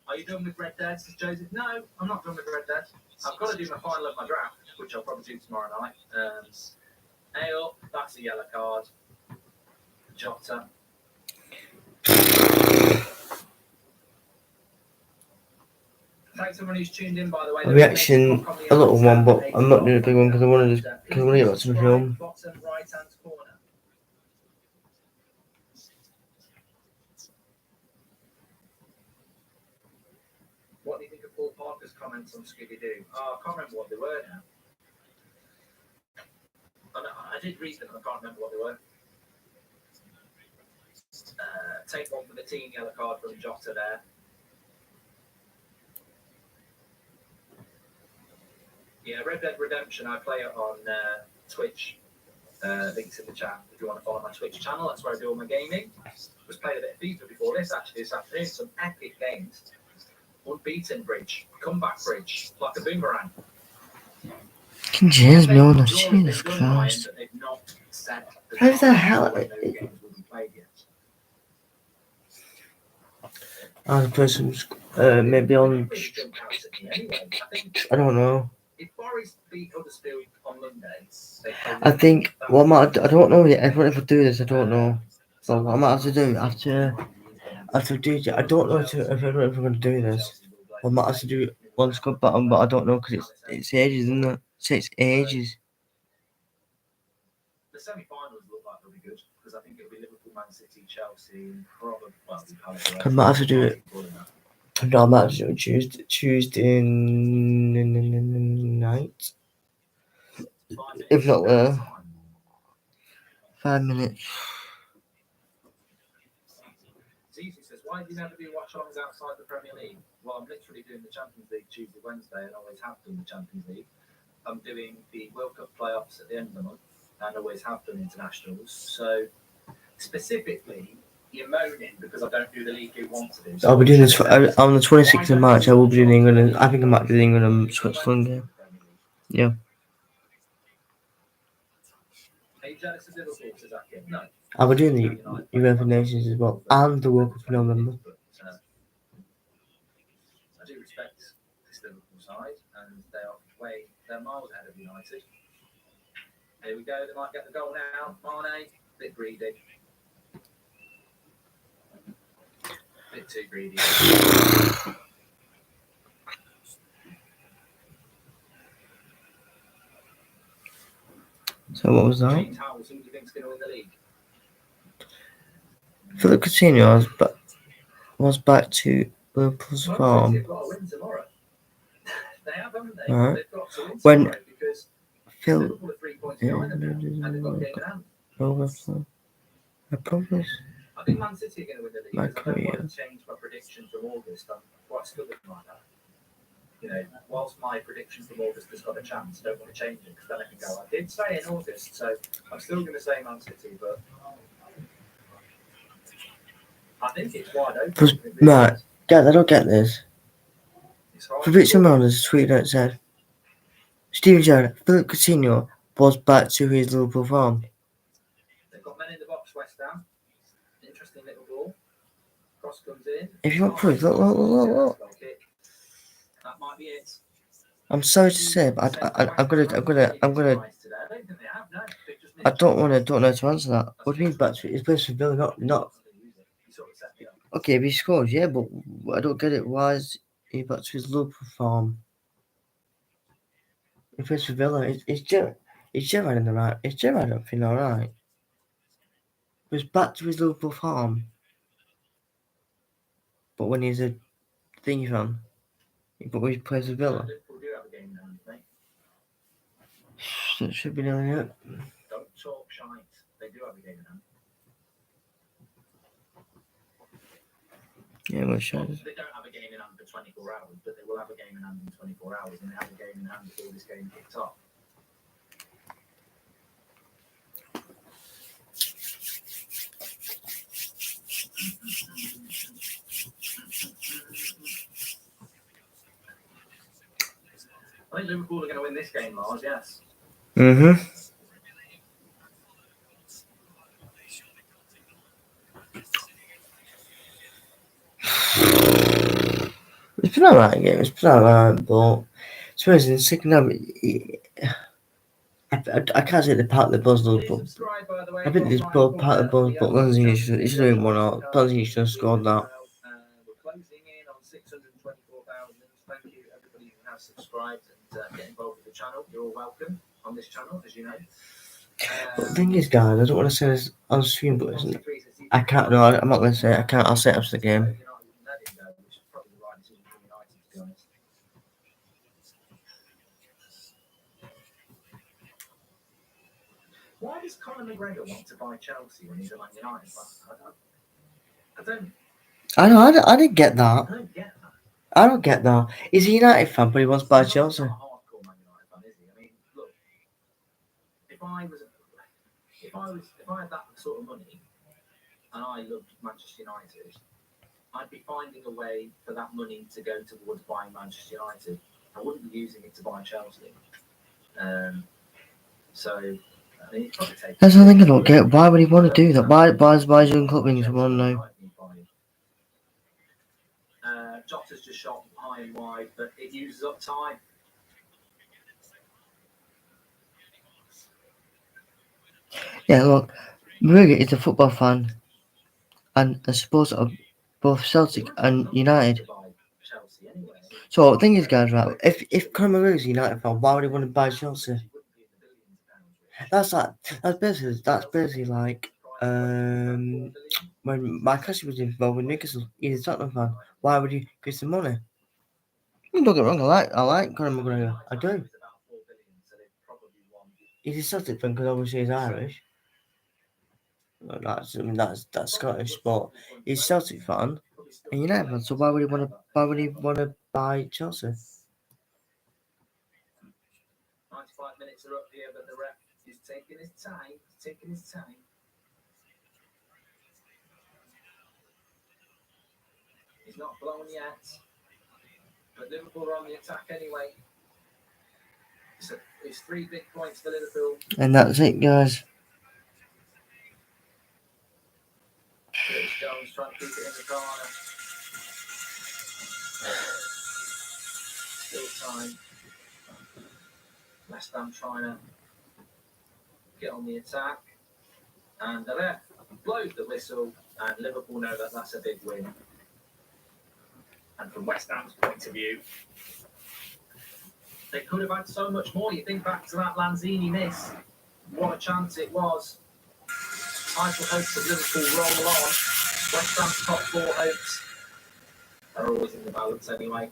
Are you done with Red Dead, says Joseph? No, I'm not done with Red Dead. I've got to do my final of my draft, which I'll probably do tomorrow night. Ale, that's a yellow card. Jota. Thanks everyone who's tuned in, by the way. Reaction, a little one, but I'm not doing a big one because I want to get back to the film. Bottom right-hand corner. What do you think of Paul Parker's comments on Scooby-Doo? Oh, I can't remember what they were now. I did read them, and I can't remember what they were. Take one for the team, yellow card from Jota there. Yeah, Red Dead Redemption, I play it on Twitch. Links in the chat if you want to follow my Twitch channel. That's where I do all my gaming. Just played a bit of FIFA before this, actually, this afternoon. Some epic games. unbeaten bridge, comeback bridge, like a boomerang. Fucking James They've Milner, drawn has Jesus been done, Ryan, Christ. but they've not set the How the time hell- when those games will be played yet. Other person's maybe They on. don't really jump out at me anyway. I think I don't know. if Forest beat Huddersfield on Monday, they I think what I don't know yet. I don't know if I do this. I don't know. But what I might have to do after do. I don't know if I'm going to do this. I might have to do it once got button, but I don't know because it's ages, isn't it? It takes ages. The semi-finals look like they'll be good because I think it'll be Liverpool, Man City, Chelsea, probably. Well, I might have to do it. No, I might have to do it Tuesday night. If not, 5 minutes. Zizi says, why do you never do watch-alongs outside the Premier League? Well, I'm literally doing the Champions League Tuesday, Wednesday, and always have done the Champions League. I'm doing the World Cup playoffs at the end of the month, and always have done internationals. So, specifically, you're moaning because I don't do the league you want to do. So I'll be doing this on the 26th of March. I will be doing England. And I think I might do the England and Switzerland game. Yeah. Are you jealous of Liverpool, says Akin? No. I'll be doing the European Nations as well and the World Cup in November. I do respect this Liverpool side, and they're miles ahead of United. Here we go, they might get the goal now. Mane, bit greedy. Bit too greedy. So what was that? James Howells, who do you think's going to win the league? Philip Coutinho was back to Liverpool's form. They've got to win tomorrow. They have, haven't they? Right. They've got to win When tomorrow because Phil Liverpool are 3 points behind them, and they've got a game in hand. I promise. I think Man City are going to win the league My because I don't career. want to change my prediction from August. I'm quite stubborn like that. You know, whilst my prediction from August has got a chance, I don't want to change it because then I can go, I did say in August, so I'm still going to say Man City, but I think it's wide open. Right, Dad, I don't get this. It's hard to Fabrizio call. Romano's tweet out said, Steven Gerrard, Philip Coutinho was back to his Liverpool form. They've got men in the box, West Ham. Interesting little ball. Cross comes in. If you want proof, look. That might be it. I'm sorry to say, but I'm gonna. I don't know how to answer that. What do you mean back to his place for Villa? Not. Okay, if he scores, yeah, but I don't get it. Why is he back to his Liverpool form? He plays for Villa. Is Gerrard in the right? Is Gerrard up feeling alright? He's back to his Liverpool form. But when he's a thingy fan, but when he plays for Villa, so it should be nearly it. Don't talk shite. They do have a game in hand. Yeah, well, sure. They don't have a game in hand for 24 hours, but they will have a game in hand in 24 hours, and they have a game in hand before this game kicks off. I think Liverpool are going to win this game, Lars, yes. Mm-hmm. It's been alright game. It's been alright, but suppose in the second half, I can't say the part of the buzz though, but I think this part of the buzz, but Lanzini should have been one out. Lanzini should have scored that. We're closing in on 624,000. Thank you, everybody who has subscribed and get involved with the channel. You're all welcome on this channel, as you know. But the thing is, guys, I don't want to say this on stream, but I can't. No, I'm not going to say it. I can't. I'll say it after the game. Why does Conor McGregor want to buy Chelsea when he's a Man United fan? I know. I didn't get that. I don't get that. I don't get that. He's a United fan, but he wants to buy Chelsea. He's not a hardcore Man United fan, is he? I mean, look, if I had that sort of money and I loved Manchester United, I'd be finding a way for that money to go towards buying Manchester United. I wouldn't be using it to buy Chelsea. So, I mean, it's probably taking. That's the thing I don't get. Why would he want to do that? Why is young club being someone now? Jota's just shot high and wide, but it uses up time. Yeah, look, Mourinho is a football fan and a supporter of both Celtic and United. So the thing is, guys, right? If Conor Mourinho is a United fan, why would he want to buy Chelsea? That's basically like when my cousin was involved with Newcastle. He's a Tottenham fan. Why would he give some money? Don't get me wrong, I like Conor McGregor. I do. He's a Celtic fan because obviously he's Irish. Well, that's Scottish, but he's a Celtic fan and United fan. So why would he want to buy Chelsea? 95 minutes are up here, but the ref is taking his time. He's not blown yet, but Liverpool are on the attack anyway. It's 3 big points for Liverpool. And that's it, guys. Curtis Jones trying to keep it in the corner. Still time. West Ham trying to get on the attack. And the ref blows the whistle, and Liverpool know that that's a big win. And from West Ham's point of view, they could have had so much more. You think back to that Lanzini miss. What a chance it was. Title hopes of Liverpool roll on. West Ham's top 4 hopes are always in the balance anyway.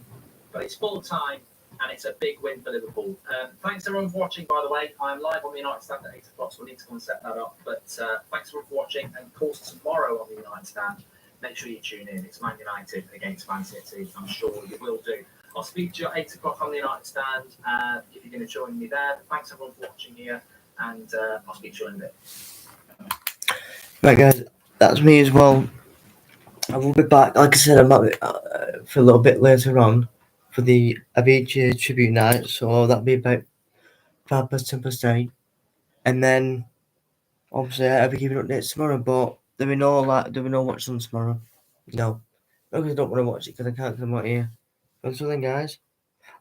But it's full time, and it's a big win for Liverpool. Thanks everyone for watching, by the way. I'm live on the United Stand at 8 o'clock, so we need to come and set that up. But thanks everyone for watching, and of course tomorrow on the United Stand, make sure you tune in. It's Man United against Man City. I'm sure you will do. I'll speak to you at 8 o'clock on the United Stand if you're going to join me there. Thanks everyone for watching here, and I'll speak to you in a bit. Right, guys, that's me as well. I will be back, like I said, I might be, for a little bit later on for the Avicii tribute night, so that'll be about 10:10. And then, obviously, I'll be giving updates tomorrow, but there'll be no Watchalong tomorrow. No. Because I don't want to watch it because I can't because I'm not here. Until then, guys.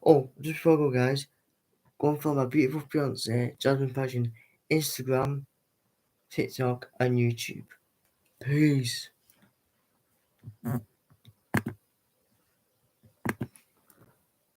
Oh, just before I go, guys, go and follow my beautiful fiance, Jasmine Passion, Instagram, TikTok, and YouTube. Peace.